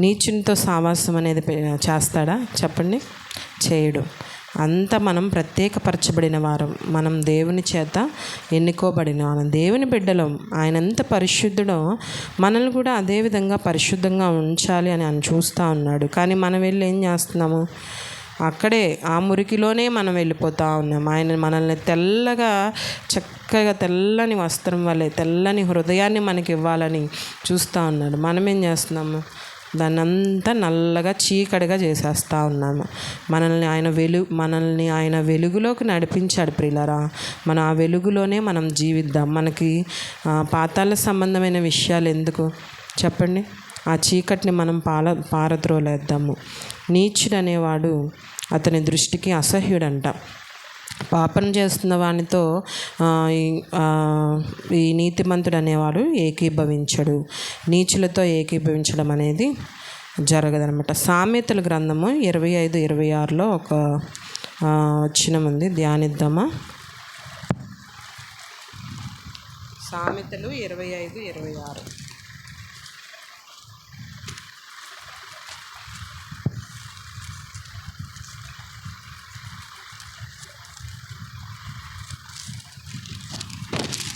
నీచునితో సావాసం అనేది చేస్తాడా చెప్పండి? చేయడు. అంతా మనం ప్రత్యేకపరచబడిన వారం, మనం దేవుని చేత ఎన్నుకోబడిన వారం, దేవుని బిడ్డలం. ఆయన ఎంత పరిశుద్ధుడో మనల్ని కూడా అదే విధంగా పరిశుద్ధంగా ఉంచాలి అని ఆయన చూస్తూ ఉన్నాడు. కానీ మనం వెళ్ళి ఏం చేస్తున్నాము? అక్కడే ఆ మురికిలోనే మనం వెళ్ళిపోతూ ఉన్నాం. ఆయన మనల్ని తెల్లగా, చక్కగా తెల్లని వస్త్రం వల్లే తెల్లని హృదయాన్ని మనకి ఇవ్వాలని చూస్తూ ఉన్నాడు. మనం ఏం చేస్తున్నాము? దాన్ని అంతా నల్లగా చీకటిగా చేసేస్తూ ఉన్నాము. మనల్ని ఆయన వెలుగులోకి నడిపించాడు ప్రియులారా. మనం ఆ వెలుగులోనే మనం జీవిద్దాం. మనకి పాతాళ సంబంధమైన విషయాలు ఎందుకు చెప్పండి? ఆ చీకటిని మనం పారద్రోలేద్దాము. నీచుడు అనేవాడు అతని దృష్టికి అసహ్యుడంట. పాపం చేస్తున్న వానితో ఈ నీతిమంతుడు అనేవాడు ఏకీభవించడు. నీచులతో ఏకీభవించడం అనేది జరగదనమాట. సామెతల గ్రంథము 25-26లో ఒక వచనం ఉంది, ధ్యానిద్దామా? సామెతలు 25-26.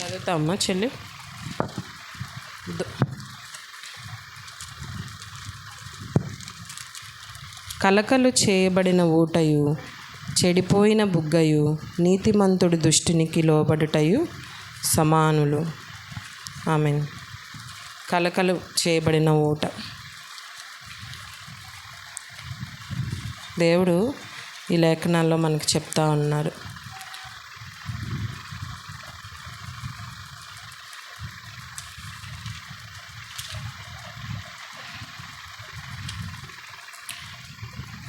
చదువుతామా చెల్లి? కలకలు చేయబడిన ఊటయు చెడిపోయిన బుగ్గయు నీతిమంతుడి దుష్టునికి లోబడుటయు సమానులు. ఆమేన్. కలకలు చేయబడిన ఊట. దేవుడు ఈ లేఖనాల్లో మనకు చెప్తా ఉన్నారు.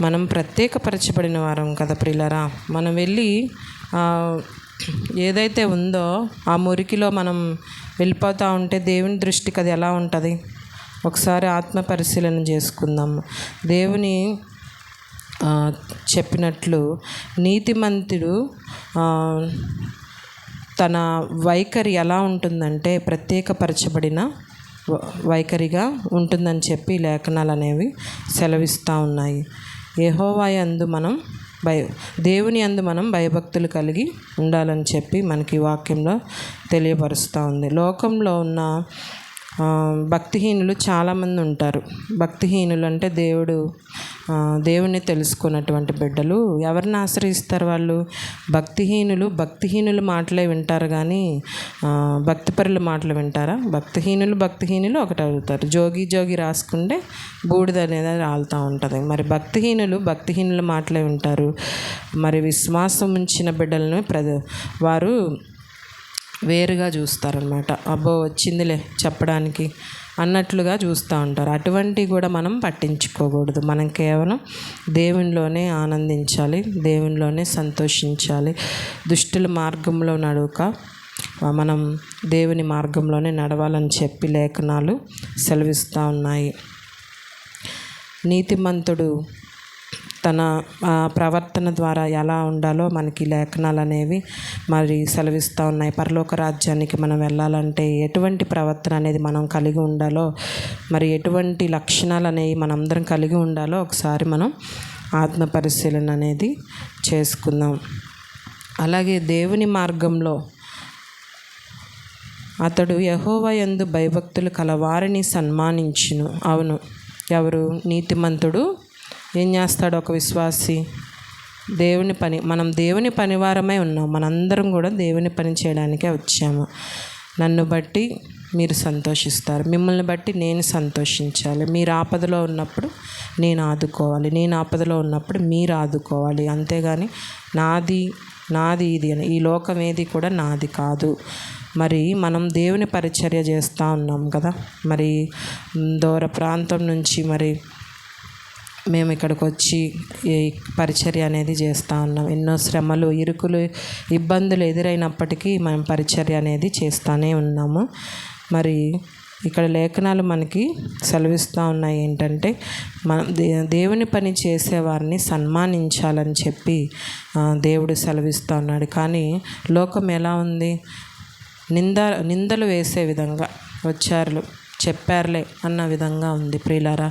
మనం ప్రత్యేకపరచబడిన వారం కదా ప్రియులారా. మనం వెళ్ళి ఏదైతే ఉందో ఆ మురికిలో మనం వెళ్ళిపోతూ ఉంటే దేవుని దృష్టికి అది ఎలా ఉంటుంది? ఒకసారి ఆత్మ పరిశీలన చేసుకుందాం. దేవుని చెప్పినట్లు నీతిమంతుడు తన వైఖరి ఎలా ఉంటుందంటే ప్రత్యేకపరచబడిన వైఖరిగా ఉంటుందని చెప్పి లేఖనాలు అనేవి సెలవిస్తూ ఉన్నాయి. యెహోవా యందు మనం దేవుని యందు మనం భయభక్తులు కలిగి ఉండాలని చెప్పి మనకి వాక్యంలో తెలియపరుస్తూ ఉంది. లోకంలో ఉన్న భక్తిహీనులు చాలామంది ఉంటారు. భక్తిహీనులు అంటే దేవుణ్ణి తెలుసుకున్నటువంటి బిడ్డలు ఎవరిని ఆశ్రయిస్తారు? వాళ్ళు భక్తిహీనులు మాటలే వింటారు కానీ భక్తిపరుల మాటలు వింటారా? భక్తిహీనులు ఒకటి అవుతారు. జోగి రాసుకుంటే బూడిద అనేది రాలుతూ ఉంటుంది. మరి భక్తిహీనుల మాటలే వింటారు. మరి విశ్వాసం ఉంచిన బిడ్డలను వారు వేరుగా చూస్తారనమాట. అబ్బో వచ్చిందిలే చెప్పడానికి అన్నట్లుగా చూస్తూ ఉంటారు. అటువంటివి కూడా మనం పట్టించుకోకూడదు. మనం కేవలం దేవునిలోనే ఆనందించాలి, దేవునిలోనే సంతోషించాలి. దుష్టుల మార్గంలో నడవక మనం దేవుని మార్గంలోనే నడవాలని చెప్పి లేఖనాలు సెలవిస్తూ ఉన్నాయి. నీతిమంతుడు తన ప్రవర్తన ద్వారా ఎలా ఉండాలో మనకి లేఖనాలు అనేవి మరి సెలవిస్తూ ఉన్నాయి. పరలోక రాజ్యానికి మనం వెళ్ళాలంటే ఎటువంటి ప్రవర్తన అనేది మనం కలిగి ఉండాలో, మరి ఎటువంటి లక్షణాలు అనేవి మనందరం కలిగి ఉండాలో ఒకసారి మనం ఆత్మ పరిశీలన అనేది చేసుకుందాం. అలాగే దేవుని మార్గంలో అతడు యెహోవా యందు భయభక్తులు కలవారిని సన్మానించును. అవును, ఎవరు? నీతిమంతుడు ఏం చేస్తాడు? ఒక విశ్వాసి మనం దేవుని పనివారమై ఉన్నాం. మనందరం కూడా దేవుని పని చేయడానికే వచ్చాము. నన్ను బట్టి మీరు సంతోషిస్తారు, మిమ్మల్ని బట్టి నేను సంతోషించాలి. మీరు ఆపదలో ఉన్నప్పుడు నేను ఆదుకోవాలి, నేను ఆపదలో ఉన్నప్పుడు మీరు ఆదుకోవాలి. అంతేగాని నాది ఇది అని. ఈ లోకం ఏది కూడా నాది కాదు. మరి మనం దేవుని పరిచర్య చేస్తూ ఉన్నాం కదా. మరి దూర ప్రాంతం నుంచి మరి మేము ఇక్కడికి వచ్చి ఈ పరిచర్య అనేది చేస్తూ ఉన్నాం. ఎన్నో శ్రమలు, ఇరుకులు, ఇబ్బందులు ఎదురైనప్పటికీ మనం పరిచర్య అనేది చేస్తూనే ఉన్నాము. మరి ఇక్కడ లేఖనాలు మనకి సెలవిస్తూ ఉన్నాయి ఏంటంటే, మనం దేవుని పని చేసేవారిని సన్మానించాలని చెప్పి దేవుడు సెలవిస్తూ ఉన్నాడు. కానీ లోకం ఎలా ఉంది? నిందలు వేసే విధంగా వచ్చారు, చెప్పారులే అన్న విధంగా ఉంది ప్రియులారా.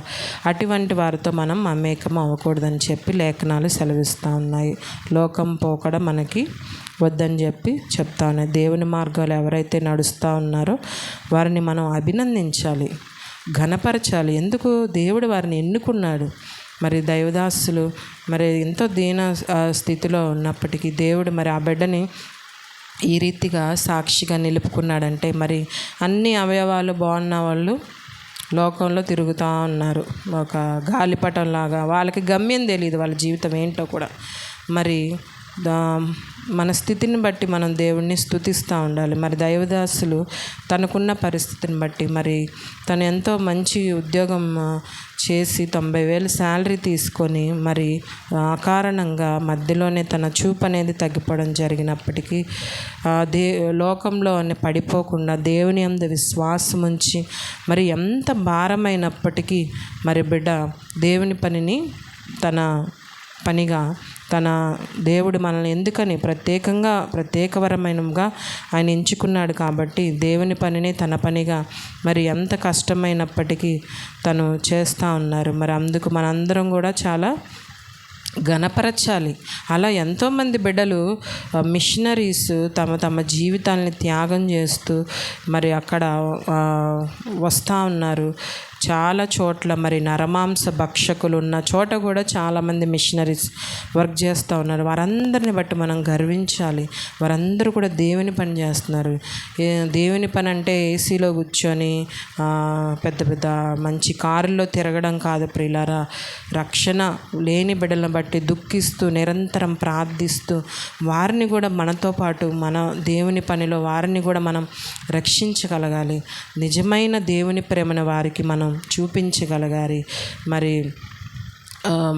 అటువంటి వారితో మనం మమేకం అవ్వకూడదని చెప్పి లేఖనాలు సెలవిస్తూ ఉన్నాయి. లోకం పోకడ మనకి వద్దని చెప్పి చెప్తా ఉన్నాయి. దేవుని మార్గాలు ఎవరైతే నడుస్తూ ఉన్నారో వారిని మనం అభినందించాలి, ఘనపరచాలి. ఎందుకు? దేవుడు వారిని ఎన్నుకున్నాడు. మరి దైవదాసులు మరి ఎంతో దీన స్థితిలో ఉన్నప్పటికీ దేవుడు మరి ఆ బిడ్డని ఈ రీతిగా సాక్షిగా నిలుపుకున్నాడంటే, మరి అన్ని అవయవాలు బాగున్న వాళ్ళు లోకంలో తిరుగుతూ ఉన్నారు ఒక గాలిపటంలాగా. వాళ్ళకి గమ్యం తెలియదు, వాళ్ళ జీవితం ఏంటో కూడా. మరి మన స్థితిని బట్టి మనం దేవుణ్ణి స్తుతిస్తూ ఉండాలి. మరి దైవదాసులు తనకున్న పరిస్థితిని బట్టి మరి తను ఎంతో మంచి ఉద్యోగం చేసి 90,000 శాలరీ తీసుకొని మరి అకారణంగా మధ్యలోనే తన చూపు అనేది తగ్గిపోవడం జరిగినప్పటికీ లోకంలో పడిపోకుండా దేవుని యందు విశ్వాసం ఉంచి మరి ఎంత భారమైనప్పటికీ మరి బిడ్డ దేవుని పనిని తన పనిగా తన దేవుడు మనల్ని ఎందుకని ప్రత్యేకవరమైనగా ఆయన ఎంచుకున్నాడు కాబట్టి దేవుని పనిని తన పనిగా మరి ఎంత కష్టమైనప్పటికీ తను చేస్తూ ఉన్నారు. మరి అందుకు మనందరం కూడా చాలా ఘనపరచాలి. అలా ఎంతోమంది బిడ్డలు మిషనరీస్ తమ జీవితాన్ని త్యాగం చేస్తూ మరి అక్కడ వస్తూ ఉన్నారు. చాలా చోట్ల మరి నరమాంస భక్షకులు ఉన్న చోట కూడా చాలామంది మిషనరీస్ వర్క్ చేస్తూ ఉన్నారు. వారందరిని బట్టి మనం గర్వించాలి. వారందరూ కూడా దేవుని పని చేస్తున్నారు. దేవుని పని అంటే ఏసీలో కూర్చొని పెద్ద పెద్ద మంచి కారుల్లో తిరగడం కాదు ప్రియులారా. రక్షణ లేని బిడ్డలను బట్టి దుఃఖిస్తూ నిరంతరం ప్రార్థిస్తూ వారిని కూడా మనతో పాటు మన దేవుని పనిలో వారిని కూడా మనం రక్షించగలగాలి. నిజమైన దేవుని ప్రేమను వారికి మనం చూపించగలగాలి. మరి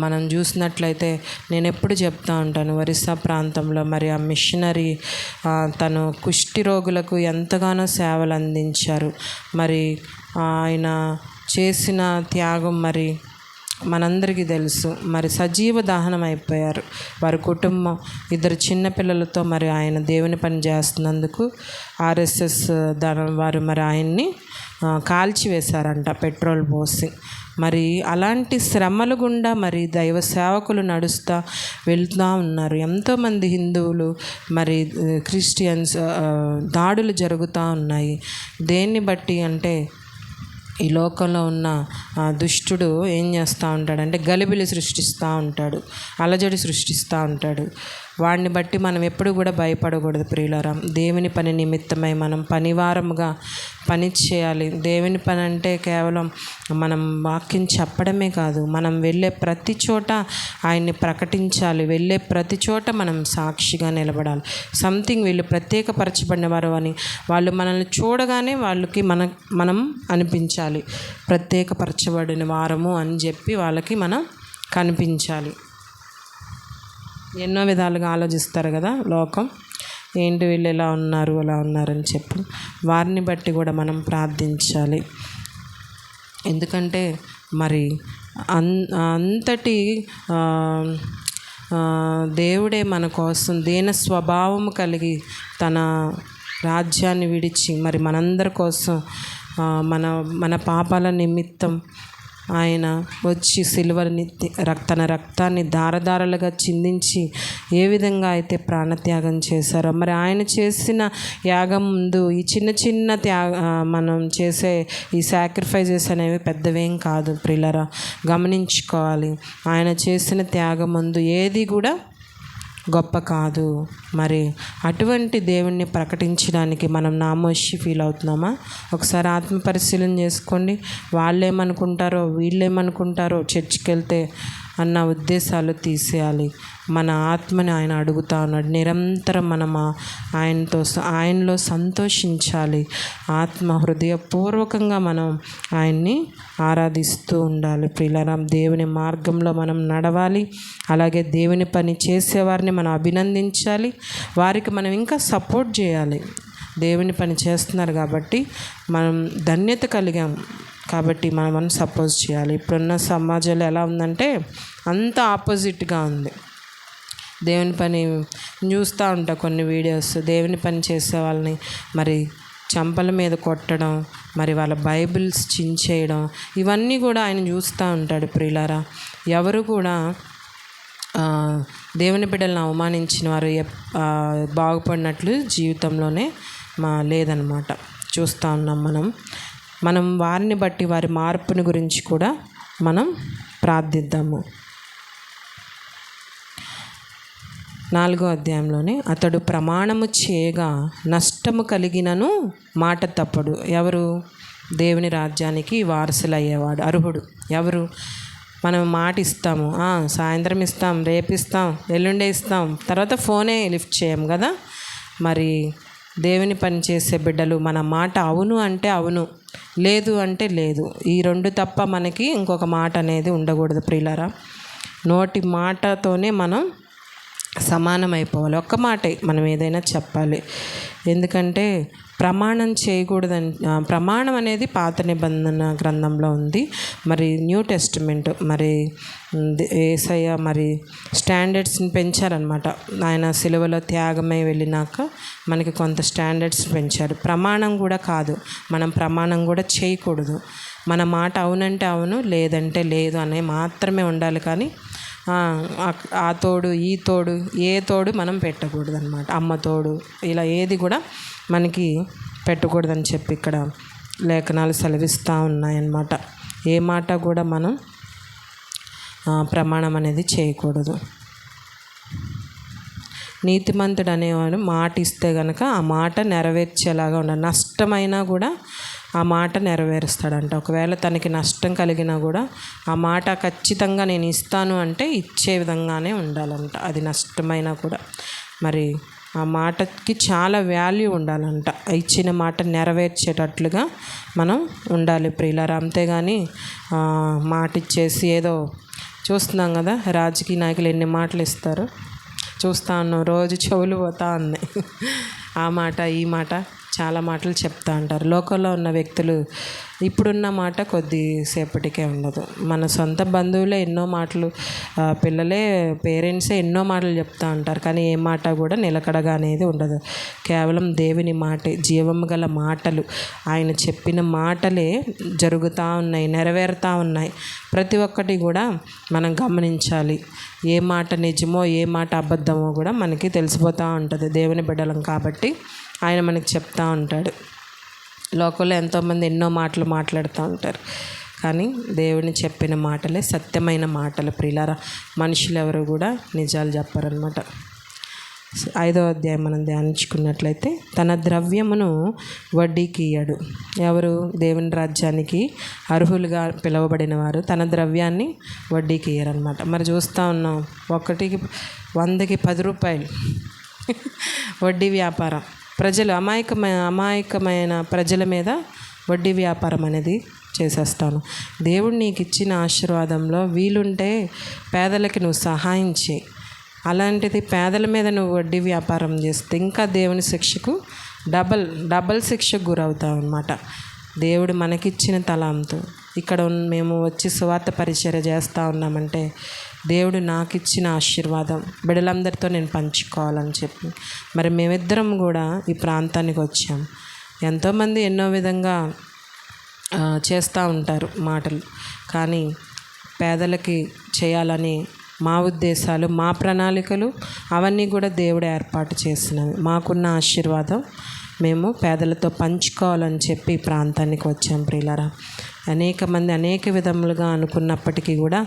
మనం చూసినట్లయితే నేను ఎప్పుడు చెప్తూ ఉంటాను, ఒరిస్సా ప్రాంతంలో మరి ఆ మిషనరీ తను కుష్టి రోగులకు ఎంతగానో సేవలు అందించారు. మరి ఆయన చేసిన త్యాగం మరి మనందరికీ తెలుసు. మరి సజీవ దహనం అయిపోయారు వారి కుటుంబం. 2 చిన్నపిల్లలతో మరి ఆయన దేవుని పని చేస్తున్నందుకు RSS వారు మరి ఆయన్ని కాల్చివేశారంట పెట్రోల్ పోసి. మరి అలాంటి శ్రమల గుండా మరి దైవ సేవకులు నడుస్తూ వెళ్తూ ఉన్నారు. ఎంతోమంది హిందువులు మరి క్రిస్టియన్స్ దాడులు జరుగుతూ ఉన్నాయి. దేన్ని బట్టి అంటే ఈ లోకంలో ఉన్న దుష్టుడు ఏం చేస్తూ ఉంటాడంటే గలిబిలి సృష్టిస్తూ ఉంటాడు, అలజడి సృష్టిస్తూ ఉంటాడు. వాడిని బట్టి మనం ఎప్పుడు కూడా భయపడకూడదు ప్రియులారా. దేవుని పని నిమిత్తమై మనం పనివారముగా పని చేయాలి. దేవుని పని అంటే కేవలం మనం వాక్యం చెప్పడమే కాదు, మనం వెళ్ళే ప్రతి చోట ఆయన్ని ప్రకటించాలి. వెళ్ళే ప్రతి చోట మనం సాక్షిగా నిలబడాలి. వీళ్ళు ప్రత్యేకపరచబడిన వారు అని వాళ్ళు మనల్ని చూడగానే వాళ్ళకి మనం అనిపించాలి ప్రత్యేకపరచబడిన వారము అని చెప్పి వాళ్ళకి మనం కనిపించాలి. ఎన్నో విధాలుగా ఆలోచిస్తారు కదా లోకం. ఏంటి వీళ్ళు ఎలా ఉన్నారు అలా ఉన్నారని చెప్పి వారిని బట్టి కూడా మనం ప్రార్థించాలి. ఎందుకంటే మరి అంతటి దేవుడే మన కోసం దీన స్వభావము కలిగి తన రాజ్యాన్ని విడిచి మరి మనందరి కోసం మన పాపాల నిమిత్తం ఆయన వచ్చి సిలువని తన రక్తాన్ని ధారధారలుగా చిందించి ఏ విధంగా అయితే ప్రాణత్యాగం చేశారో మరి ఆయన చేసిన యాగం ముందు ఈ చిన్న మనం చేసే ఈ సాక్రిఫైజెస్ అనేవి పెద్దవేం కాదు ప్రియులారా. గమనించుకోవాలి, ఆయన చేసిన త్యాగం ముందు ఏది కూడా గొప్ప కాదు. మరి అటువంటి దేవుణ్ణి ప్రకటించడానికి మనం నామోషి ఫీల్ అవుతున్నామా? ఒకసారి ఆత్మ పరిశీలన చేసుకోండి. వాళ్ళేమనుకుంటారో వీళ్ళేమనుకుంటారో చర్చికి వెళ్తే అన్న ఉద్దేశాలు తీసేయాలి. మన ఆత్మని ఆయన అడుగుతా ఉన్నాడు. నిరంతరం మనం ఆయనలో సంతోషించాలి. ఆత్మ హృదయపూర్వకంగా మనం ఆయన్ని ఆరాధిస్తూ ఉండాలి. ప్రియులారా, దేవుని మార్గంలో మనం నడవాలి. అలాగే దేవుని పని చేసేవారిని మనం అభినందించాలి. వారికి మనం ఇంకా సపోర్ట్ చేయాలి. దేవుని పని చేస్తున్నారు కాబట్టి మనం ధన్యత కలిగాం కాబట్టి మనం సపోజ్ చేయాలి. ఇప్పుడున్న సమాజంలో ఎలా ఉందంటే అంత ఆపోజిట్గా ఉంది. దేవుని పని చూస్తూ ఉంటా కొన్ని వీడియోస్, దేవుని పని చేసే వాళ్ళని మరి చంపల మీద కొట్టడం, మరి వాళ్ళ బైబిల్స్ చించేయడం, ఇవన్నీ కూడా ఆయన చూస్తూ ఉంటాడు. ప్రియులారా, ఎవరు కూడా దేవుని బిడ్డలను అవమానించిన వారు బాగుపడినట్లు జీవితంలోనే లేదనమాట. చూస్తూ ఉన్నాం మనం వారిని బట్టి వారి మార్పుని గురించి కూడా మనం ప్రార్థిద్దాము. 4వ అధ్యాయంలోనే అతడు ప్రమాణము చేయగా నష్టము కలిగినను మాట తప్పడు. ఎవరు? దేవుని రాజ్యానికి వారసులయ్యేవాడు అర్హుడు. ఎవరు? మనం మాట ఇస్తాము, సాయంత్రం ఇస్తాం, రేపు ఇస్తాం, ఎల్లుండే ఇస్తాం, తర్వాత ఫోనే లిఫ్ట్ చేయం కదా. మరి దేవుని పని చేసే బిడ్డలు మన మాట అవును అంటే అవును, లేదు అంటే లేదు, ఈ రెండు తప్ప మనకి ఇంకొక మాట అనేది ఉండకూడదు. ప్రియులారా, నోటి మాటతోనే మనం సమానమైపోవాలి. ఒక్క మాటే మనం ఏదైనా చెప్పాలి. ఎందుకంటే ప్రమాణం చేయకూడదని, ప్రమాణం అనేది పాత నిబంధన గ్రంథంలో ఉంది. మరి న్యూ టెస్టిమెంట్ మరి యేసయ్య మరి స్టాండర్డ్స్ని పెంచారనమాట. ఆయన సిలువలో త్యాగమై వెళ్ళినాక మనకి కొంత స్టాండర్డ్స్ పెంచారు. ప్రమాణం కూడా కాదు, మనం ప్రమాణం కూడా చేయకూడదు. మన మాట అవునంటే అవును, లేదంటే లేదు అనే మాత్రమే ఉండాలి. కానీ ఆ తోడు ఈ తోడు ఏ తోడు మనం పెట్టకూడదు అనమాట. అమ్మ తోడు ఇలా ఏది కూడా మనకి పెట్టకూడదని చెప్పి ఇక్కడ లేఖనాలు సెలవిస్తూ ఉన్నాయన్నమాట. ఏ మాట కూడా మనం ప్రమాణం అనేది చేయకూడదు. నీతిమంతుడు అనేవాడు మాట ఇస్తే కనుక ఆ మాట నెరవేర్చేలాగా ఉండాలి. నష్టమైనా కూడా ఆ మాట నెరవేరుస్తాడంట. ఒకవేళ తనకి నష్టం కలిగినా కూడా ఆ మాట ఖచ్చితంగా నేను ఇస్తాను అంటే ఇచ్చే విధంగానే ఉండాలంట. అది నష్టమైనా కూడా మరి ఆ మాటకి చాలా వాల్యూ ఉండాలంట. ఇచ్చిన మాట నెరవేర్చేటట్లుగా మనం ఉండాలి ప్రియులారా. అంతేగాని మాట ఇచ్చేసి ఏదో చూస్తున్నాం కదా, రాజకీయ నాయకులు ఎన్ని మాటలు ఇస్తారు చూస్తా ఉన్నాం, రోజు చెవులు పోతా ఉన్నాయి. ఆ మాట ఈ మాట చాలా మాటలు చెప్తా ఉంటారు. లోకంలో ఉన్న వ్యక్తులు ఇప్పుడున్న మాట కొద్దిసేపటికే ఉండదు. మన సొంత బంధువులే ఎన్నో మాటలు, పిల్లలే పేరెంట్సే ఎన్నో మాటలు చెప్తూ ఉంటారు. కానీ ఏ మాట కూడా నిలకడగా అనేది ఉండదు. కేవలం దేవుని మాటే, జీవము గల మాటలు, ఆయన చెప్పిన మాటలే జరుగుతూ ఉన్నాయి, నెరవేరుతూ ఉన్నాయి. ప్రతి ఒక్కటి కూడా మనం గమనించాలి. ఏ మాట నిజమో ఏ మాట అబద్ధమో కూడా మనకి తెలిసిపోతూ ఉంటుంది. దేవుని బిడ్డలం కాబట్టి ఆయన మనకి చెప్తూ ఉంటాడు. లోకంలో ఎంతోమంది ఎన్నో మాటలు మాట్లాడుతూ ఉంటారు, కానీ దేవుని చెప్పిన మాటలే సత్యమైన మాటలు ప్రియులారా. మనుషులు ఎవరు కూడా నిజాలు చెప్పారనమాట. 5వ అధ్యాయం మనం ధ్యానించుకున్నట్లయితే తన ద్రవ్యమును వడ్డీకి ఇయ్యడు. ఎవరు? దేవుని రాజ్యానికి అర్హులుగా పిలువబడిన వారు తన ద్రవ్యాన్ని వడ్డీకి ఇయ్యరనమాట. మరి చూస్తూ ఉన్నాం, 100కి 10 రూపాయలు వడ్డీ వ్యాపారం. ప్రజలు అమాయకమైన ప్రజల మీద వడ్డీ వ్యాపారం అనేది చేసేస్తాను. దేవుడు నీకు ఇచ్చిన ఆశీర్వాదంలో వీలుంటే పేదలకి నువ్వు సహాయం చేయి. అలాంటిది పేదల మీద నువ్వు వడ్డీ వ్యాపారం చేస్తే ఇంకా దేవుని శిక్షకు డబల్ శిక్షకు గురవుతావు అన్నమాట. దేవుడు మనకిచ్చిన తలాంతు ఇక్కడ మేము వచ్చి సువార్త పరిచర్య చేస్తూ ఉన్నామంటే దేవుడు నాకు ఇచ్చిన ఆశీర్వాదం బిడ్డలందరితో నేను పంచుకోవాలని చెప్పి మరి మేమిద్దరం కూడా ఈ ప్రాంతానికి వచ్చాం. ఎంతోమంది ఎన్నో విధంగా చేస్తూ ఉంటారు మాటలు, కానీ పేదలకి చేయాలని మా ఉద్దేశాలు, మా ప్రణాళికలు అవన్నీ కూడా దేవుడు ఏర్పాటు చేసినవి. మాకున్న ఆశీర్వాదం మేము పేదలతో పంచుకోవాలని చెప్పి ఈ ప్రాంతానికి వచ్చాం ప్రియులారా. అనేక మంది అనేక విధములుగా అనుకున్నప్పటికీ కూడా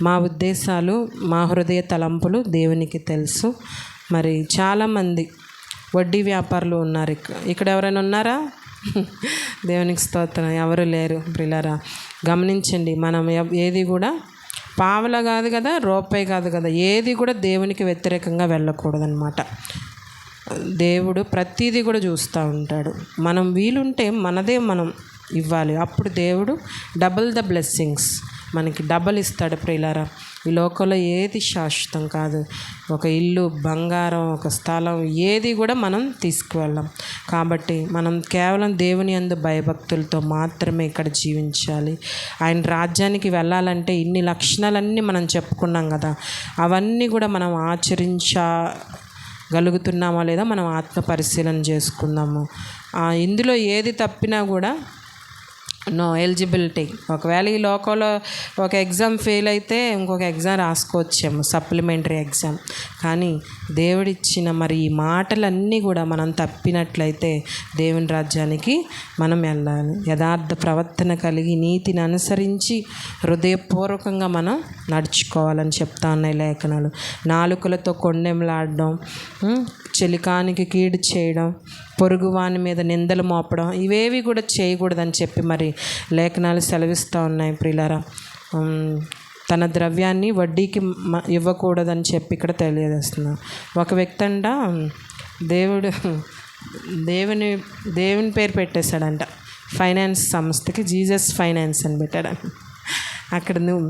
మా ఉద్దేశాలు, మా హృదయ తలంపులు దేవునికి తెలుసు. మరి చాలామంది వడ్డీ వ్యాపారులు ఉన్నారు. ఇక్కడ ఎవరైనా ఉన్నారా? దేవునికి స్తోత్రం. ఎవరు లేరు ప్రియులారా. గమనించండి, మనం ఏది కూడా పావలా కాదు కదా, రూపాయి కాదు కదా, ఏది కూడా దేవునికి వ్యతిరేకంగా వెళ్ళకూడదనమాట. దేవుడు ప్రతిదీ కూడా చూస్తూ ఉంటాడు. మనం వీలుంటే మనదే మనం ఇవ్వాలి. అప్పుడు దేవుడు డబుల్ ద బ్లెస్సింగ్స్ మనకి డబల్ ఇస్తాడు ప్రియులారా. ఈ లోకంలో ఏది శాశ్వతం కాదు. ఒక ఇల్లు, బంగారం, ఒక స్థలం ఏది కూడా మనం తీసుకువెళ్ళాం. కాబట్టి మనం కేవలం దేవుని యందు భయభక్తులతో మాత్రమే ఇక్కడ జీవించాలి. ఆయన రాజ్యానికి వెళ్ళాలంటే ఇన్ని లక్షణాలన్నీ మనం చెప్పుకున్నాం కదా, అవన్నీ కూడా మనం ఆచరించగలుగుతున్నామా లేదా మనం ఆత్మ పరిశీలన చేసుకుందాము. ఇందులో ఏది తప్పినా కూడా నో ఎలిజిబిలిటీ. ఒకవేళ ఈ లోకంలో ఒక ఎగ్జామ్ ఫెయిల్ అయితే ఇంకొక ఎగ్జామ్ రాసుకోవచ్చేమో, సప్లిమెంటరీ ఎగ్జామ్. కానీ దేవుడిచ్చిన మరి ఈ మాటలన్నీ కూడా మనం తప్పినట్లయితే దేవుని రాజ్యానికి మనం వెళ్ళాలి. యథార్థ ప్రవర్తన కలిగి నీతిని అనుసరించి హృదయపూర్వకంగా మనం నడుచుకోవాలని చెప్తా ఉన్నాయి లేఖనాలు. నాలుకలతో కొండెంలాడడం, చెలికానికి కీడు చేయడం, పొరుగువాని మీద నిందలు మోపడం, ఇవేవి కూడా చేయకూడదని చెప్పి మరి లేఖనాలు సెలవిస్తూ ఉన్నాయి ప్రియులారా. తన ద్రవ్యాన్ని వడ్డీకి ఇవ్వకూడదని చెప్పి ఇక్కడ తెలియజేస్తున్నాను. ఒక వ్యక్తి అంట దేవుని పేరు పెట్టేశాడంట ఫైనాన్స్ సంస్థకి, జీసస్ ఫైనాన్స్ అని పెట్టాడంట. అక్కడ నువ్వు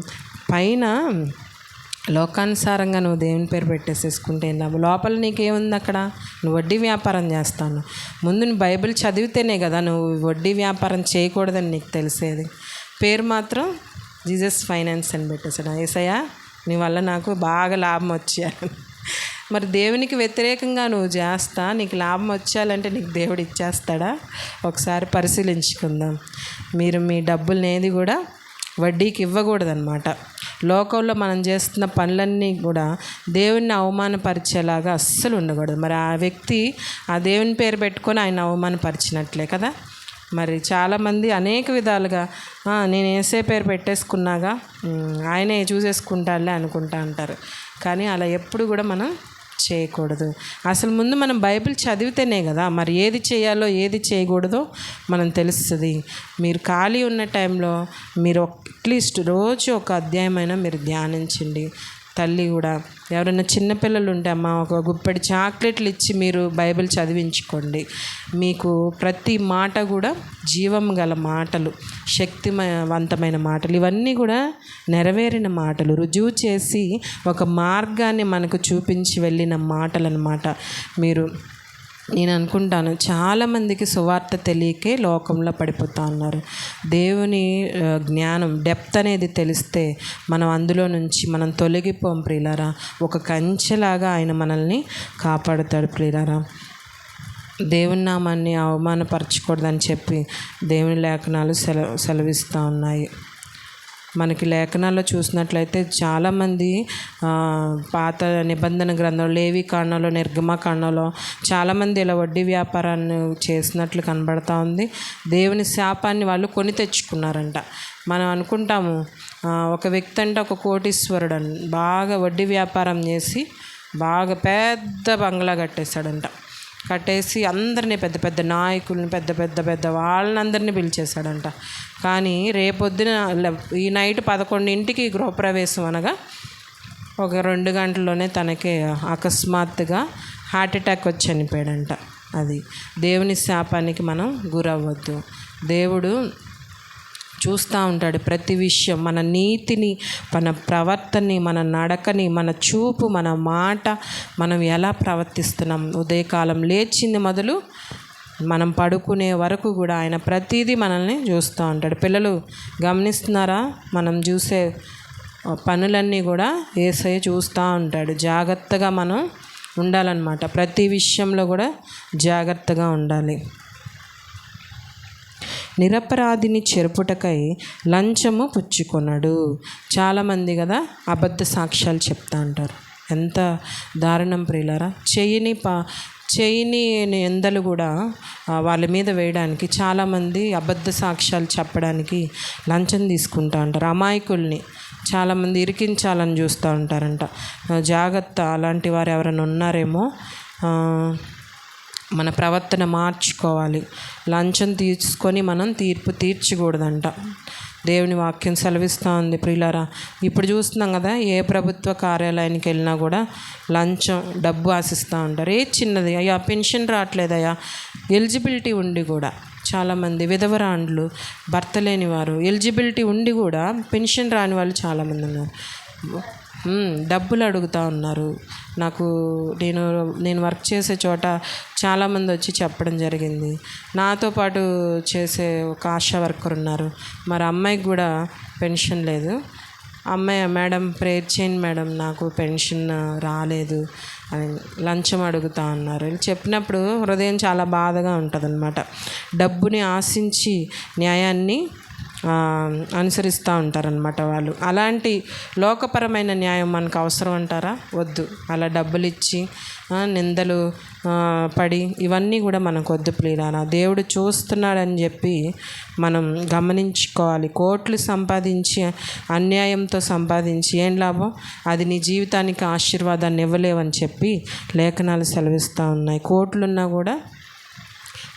పైన లోకానుసారంగా నువ్వు దేవుని పేరు పెట్టేసేసుకుంటే ఏం లాభం? లోపల నీకేముంది? అక్కడ నువ్వు వడ్డీ వ్యాపారం చేస్తాను. ముందు నువ్వు బైబిల్ చదివితేనే కదా నువ్వు వడ్డీ వ్యాపారం చేయకూడదని నీకు తెలిసేది. పేరు మాత్రం జీసస్ ఫైనాన్స్ అని పెట్టేశాడు. యేసయ్య నీ వల్ల నాకు బాగా లాభం వచ్చేయాలి. మరి దేవునికి వ్యతిరేకంగా నువ్వు చేస్తా నీకు లాభం వచ్చేయాలంటే నీకు దేవుడు ఇచ్చేస్తాడా? ఒకసారి పరిశీలించుకుందాం. మీరు మీ డబ్బుల్ని ఏది కూడా వడ్డీకి ఇవ్వకూడదన్నమాట. లోకంలో మనం చేస్తున్న పనులన్నీ కూడా దేవుణ్ణి అవమానపరిచేలాగా అస్సలు ఉండకూడదు. మరి ఆ వ్యక్తి ఆ దేవుని పేరు పెట్టుకొని ఆయన అవమానపరిచినట్లే కదా. మరి చాలామంది అనేక విధాలుగా నేను యేసే పేరు పెట్టేసుకున్నాగా ఆయనే చూసేసుకుంటాడులే అనుకుంటా అంటారు. కానీ అలా ఎప్పుడు కూడా మనం చేయకూడదు. అసలు ముందు మనం బైబిల్ చదివితేనే కదా మరి ఏది చేయాలో ఏది చేయకూడదో మనం తెలుస్తుంది. మీరు ఖాళీ ఉన్న టైంలో మీరు అట్లీస్ట్ రోజు ఒక అధ్యాయమైనా మీరు ధ్యానించండి. తల్లి కూడా ఎవరైనా చిన్నపిల్లలు ఉంటే అమ్మ ఒక గుప్పెడి చాక్లెట్లు ఇచ్చి మీరు బైబిల్ చదివించుకోండి. మీకు ప్రతి మాట కూడా జీవం గల మాటలు, శక్తివంతమైన మాటలు, ఇవన్నీ కూడా నెరవేరిన మాటలు, రుజువు చేసి ఒక మార్గాన్ని మనకు చూపించి వెళ్ళిన మాటలు అన్నమాట. నేను అనుకుంటాను చాలామందికి సువార్త తెలియకే లోకంలో పడిపోతూ ఉన్నారు. దేవుని జ్ఞానం డెప్త్ అనేది తెలిస్తే మనం అందులో నుంచి మనం తొలగిపోం ప్రియులారా. ఒక కంచెలాగా ఆయన మనల్ని కాపాడుతాడు ప్రియులారా. దేవుని నామాన్ని అవమానపరచకూడదని చెప్పి దేవుని లేఖనాలు సెలవిస్తూ ఉన్నాయి. మనకి లేఖనాల్లో చూసినట్లయితే చాలామంది పాత నిబంధన గ్రంథంలో, లేవి కాండంలో, నిర్గమ కాండంలో చాలామంది ఇలా వడ్డీ వ్యాపారాన్ని చేసినట్లు కనబడతా ఉంది. దేవుని శాపాన్ని వాళ్ళు కొని తెచ్చుకున్నారంట. మనం అనుకుంటాము ఒక వ్యక్తి అంటే ఒక కోటీశ్వరుడు అని బాగా వడ్డీ వ్యాపారం చేసి బాగా పెద్ద బంగ్లా కట్టేసి అందరినీ పెద్ద పెద్ద నాయకుల్ని పెద్ద వాళ్ళందరినీ పిలిచేశాడంట. కానీ రేపొద్దున ఈ నైట్ 11ంటికి గృహప్రవేశం అనగా ఒక 2 గంటల్లోనే తనకి అకస్మాత్తుగా హార్ట్ అటాక్ వచ్చి చనిపోయాడంట. అది దేవుని శాపానికి మనం గురవ్వద్దు. దేవుడు చూస్తూ ఉంటాడు ప్రతి విషయం, మన నీతిని, మన ప్రవర్తనని, మన నడకని, మన చూపు, మన మాట, మనం ఎలా ప్రవర్తిస్తున్నాం. ఉదయకాలం లేచింది మొదలు మనం పడుకునే వరకు కూడా ఆయన ప్రతిదీ మనల్ని చూస్తూ ఉంటాడు. పిల్లలు గమనిస్తున్నారా? మనం చూసే పనులన్నీ కూడా యేసయ్య చూస్తూ ఉంటాడు. జాగ్రత్తగా మనం ఉండాలన్నమాట. ప్రతి విషయంలో కూడా జాగ్రత్తగా ఉండాలి. నిరపరాధిని చెరుపుటకై లంచము పుచ్చుకొనడు. చాలామంది కదా అబద్ధ సాక్ష్యాలు చెప్తా అంటారు. ఎంత దారుణం ప్రియులారా. చేయని నిందలు కూడా వాళ్ళ మీద వేయడానికి చాలామంది అబద్ధ సాక్ష్యాలు చెప్పడానికి లంచం తీసుకుంటూ ఉంటారు. అమాయకుల్ని చాలామంది ఇరికించాలని చూస్తూ ఉంటారంట. జాగ్రత్త, అలాంటి వారు ఎవరైనా ఉన్నారేమో. మన ప్రవర్తన మార్చుకోవాలి. లంచం తీసుకొని మనం తీర్పు తీర్చకూడదంట. దేవుని వాక్యం సెలవిస్తూ ఉంది ప్రియులారా. ఇప్పుడు చూస్తున్నాం కదా, ఏ ప్రభుత్వ కార్యాలయానికి వెళ్ళినా కూడా లంచం, డబ్బు ఆశిస్తూ ఉంటారు. ఏ చిన్నది, అయ్యా పెన్షన్ రావట్లేదయ్యా, ఎలిజిబిలిటీ ఉండి కూడా చాలామంది విధవరాండ్లు, భర్త లేని వారు, ఎలిజిబిలిటీ ఉండి కూడా పెన్షన్ రాని వాళ్ళు చాలామంది ఉన్నారు. డబ్బులు అడుగుతూ ఉన్నారు. నేను వర్క్ చేసే చోట చాలామంది వచ్చి చెప్పడం జరిగింది. నాతో పాటు చేసే ఒక ఆశా వర్కర్ ఉన్నారు. మరి అమ్మాయికి కూడా పెన్షన్ లేదు. అమ్మాయి, మేడం ప్రేయర్ చేయండి మేడం, నాకు పెన్షన్ రాలేదు అని లంచం అడుగుతూ ఉన్నారు. చెప్పినప్పుడు హృదయం చాలా బాధగా ఉంటుంది అన్నమాట. డబ్బుని ఆశించి న్యాయాన్ని అనుసరిస్తూ ఉంటారనమాట వాళ్ళు. అలాంటి లోకపరమైన న్యాయం మనకు అవసరం అంటారా? వద్దు. అలా డబ్బులు ఇచ్చి నిందలు పడి ఇవన్నీ కూడా మనకు వద్దు ప్రియులారా. దేవుడు చూస్తున్నాడని చెప్పి మనం గమనించుకోవాలి. కోట్లు సంపాదించి, అన్యాయంతో సంపాదించి ఏం లాభం? అది నీ జీవితానికి ఆశీర్వాదాన్ని ఇవ్వలేవని చెప్పి లేఖనాలు సెలవిస్తూ ఉన్నాయి. కోట్లున్నా కూడా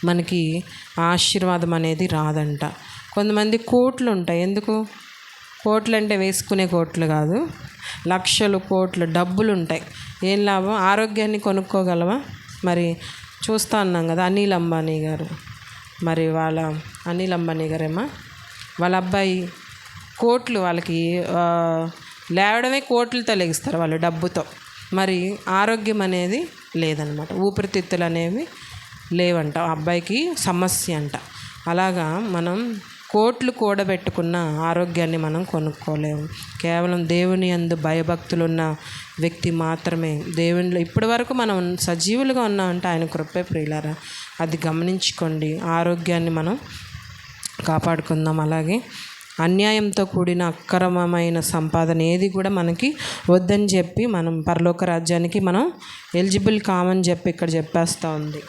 మనకి ఆశీర్వాదం అనేది రాదంట. కొంతమంది కోట్లు ఉంటాయి. ఎందుకు? కోట్లు అంటే వేసుకునే కోట్లు కాదు, లక్షలు, కోట్లు డబ్బులు ఉంటాయి. ఏం లాభం? ఆరోగ్యాన్ని కొనుక్కోగలవా? మరి చూస్తూ ఉన్నాం కదా, అనిల్ అంబానీ గారు, మరి అనిల్ అంబానీ గారేమో వాళ్ళ అబ్బాయి కోట్లు, వాళ్ళకి లేవడమే కోట్లతో లెగిస్తారు వాళ్ళు డబ్బుతో. మరి ఆరోగ్యం అనేది లేదనమాట, ఊపిరితిత్తులు అనేవి లేవంట, అబ్బాయికి సమస్య అంట. అలాగా మనం కోట్లు కూడబెట్టుకున్న ఆరోగ్యాన్ని మనం కొనుక్కోలేము. కేవలం దేవుని యందు భయభక్తులున్న వ్యక్తి మాత్రమే దేవునిలో ఇప్పటి వరకు మనం సజీవులుగా ఉన్నామంటే ఆయన కృపే ప్రియులారా. అది గమనించుకోండి. ఆరోగ్యాన్ని మనం కాపాడుకుందాం. అలాగే అన్యాయంతో కూడిన అక్రమమైన సంపాదన ఏది కూడా మనకి వద్దని చెప్పి మనం పరలోక రాజ్యానికి మనం ఎలిజిబుల్ కామని చెప్పి ఇక్కడ చెప్పేస్తూ ఉంది.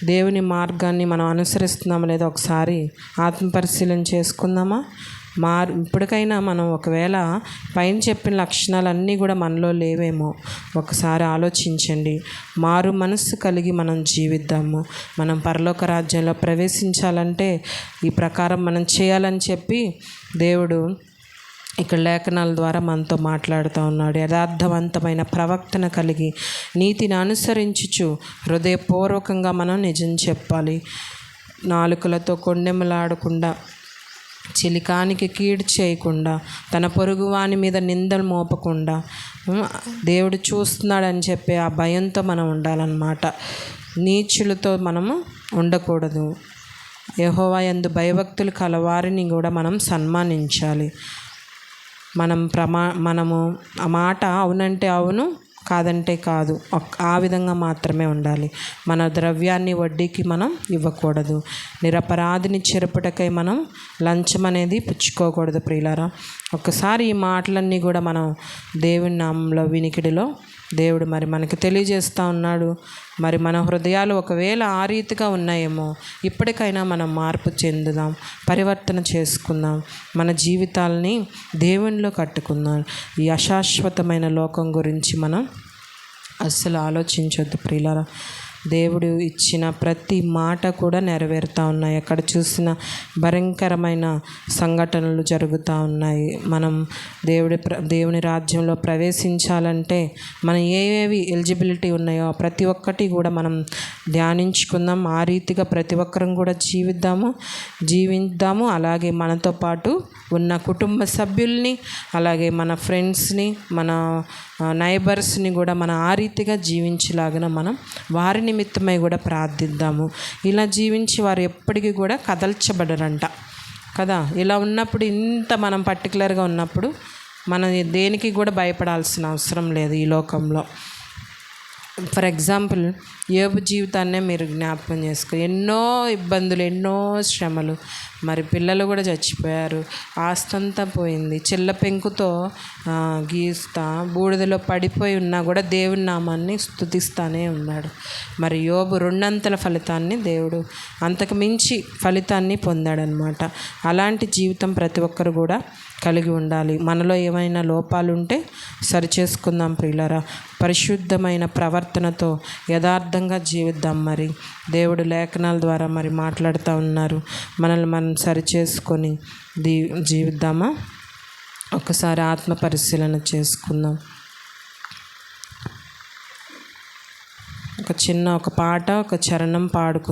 దేవుని మార్గాన్ని మనం అనుసరిస్తున్నామా లేదా ఒకసారి ఆత్మపరిశీలన చేసుకుందామా? ఇప్పటికైనా మనం ఒకవేళ పైన చెప్పిన లక్షణాలన్నీ కూడా మనలో లేవేమో ఒకసారి ఆలోచించండి. మారు మనస్సు కలిగి మనం జీవిద్దాము. మనం పరలోక రాజ్యంలో ప్రవేశించాలంటే ఈ ప్రకారం మనం చేయాలని చెప్పి దేవుడు ఇక్కడ లేఖనాల ద్వారా మనతో మాట్లాడుతూ ఉన్నాడు. యథార్థవంతమైన ప్రవర్తన కలిగి నీతిని అనుసరించుచు హృదయపూర్వకంగా మనం నిజం చెప్పాలి. నాలుకలతో కొండెములాడకుండా, చిలికానికి కీడు చేయకుండా, తన పొరుగువాని మీద నిందలు మోపకుండా, దేవుడు చూస్తున్నాడని చెప్పే ఆ భయంతో మనం ఉండాలన్నమాట. నీచులతో మనము ఉండకూడదు. యెహోవా యందు భయభక్తులు కలవారిని కూడా మనం సన్మానించాలి. మనము ఆ మాట అవునంటే అవును, కాదంటే కాదు, ఆ విధంగా మాత్రమే ఉండాలి. మన ద్రవ్యాన్ని వడ్డీకి మనం ఇవ్వకూడదు. నిరపరాధిని చెరుపుటకై మనం లంచం అనేది పుచ్చుకోకూడదు ప్రియులారా. ఒక్కసారి ఈ మాటలన్నీ కూడా మనం దేవుని నామంలో వినికిడిలో దేవుడు మరి మనకి తెలియజేస్తూ ఉన్నాడు. మరి మన హృదయాలు ఒకవేళ ఆ రీతిగా ఉన్నాయేమో ఇప్పటికైనా మనం మార్పు చెందుదాం, పరివర్తన చేసుకుందాం, మన జీవితాలని దేవునిలో కట్టుకుందాం. ఈ అశాశ్వతమైన లోకం గురించి మనం అస్సలు ఆలోచించొద్దు ప్రియులారా. దేవుడు ఇచ్చిన ప్రతి మాట కూడా నెరవేరుతూ ఉన్నాయి. ఎక్కడ చూసిన భయంకరమైన సంఘటనలు జరుగుతూ ఉన్నాయి. మనం దేవుని రాజ్యంలో ప్రవేశించాలంటే మనం ఏవేవి ఎలిజిబిలిటీ ఉన్నాయో ప్రతి ఒక్కటి కూడా మనం ధ్యానించుకుందాం. ఆ రీతిగా ప్రతి ఒక్కరం కూడా జీవిద్దాము. అలాగే మనతో పాటు ఉన్న కుటుంబ సభ్యుల్ని, అలాగే మన ఫ్రెండ్స్ని, మన నైబర్స్ని కూడా మనం ఆ రీతిగా జీవించేలాగా మనం వారి నిమిత్తమై కూడా ప్రార్థిద్దాము. ఇలా జీవించి వారు ఎప్పటికీ కూడా కదల్చబడరంట కదా. ఇలా ఉన్నప్పుడు, ఇంత మనం పర్టికులర్గా ఉన్నప్పుడు మనం దేనికి కూడా భయపడాల్సిన అవసరం లేదు ఈ లోకంలో. ఫర్ ఎగ్జాంపుల్ యోబు జీవితాన్నే మీరు జ్ఞాపకం చేసుకో. ఎన్నో ఇబ్బందులు, ఎన్నో శ్రమలు, మరి పిల్లలు కూడా చచ్చిపోయారు, ఆస్తంతా పోయింది. చిల్ల పెంకుతో గీస్తా బూడిదలో పడిపోయి ఉన్నా కూడా దేవుని నామాన్ని స్తుతిస్తానే ఉన్నాడు. మరి యోబు 2 అంతల ఫలితాన్ని దేవుడు అంతకు మించి ఫలితాన్ని పొందాడనమాట. అలాంటి జీవితం ప్రతి ఒక్కరు కూడా కలిగి ఉండాలి. మనలో ఏమైనా లోపాలు ఉంటే సరిచేసుకుందాం ప్రియులారా. పరిశుద్ధమైన ప్రవర్తనతో యథార్థంగా జీవిద్దాం. మరి దేవుడు లేఖనాల ద్వారా మరి మాట్లాడుతూ ఉన్నారు. మనల్ని మనం సరిచేసుకొని జీవిద్దామా? ఒకసారి ఆత్మ పరిశీలన చేసుకుందాం. ఒక పాట, ఒక చరణం పాడుకుందాం.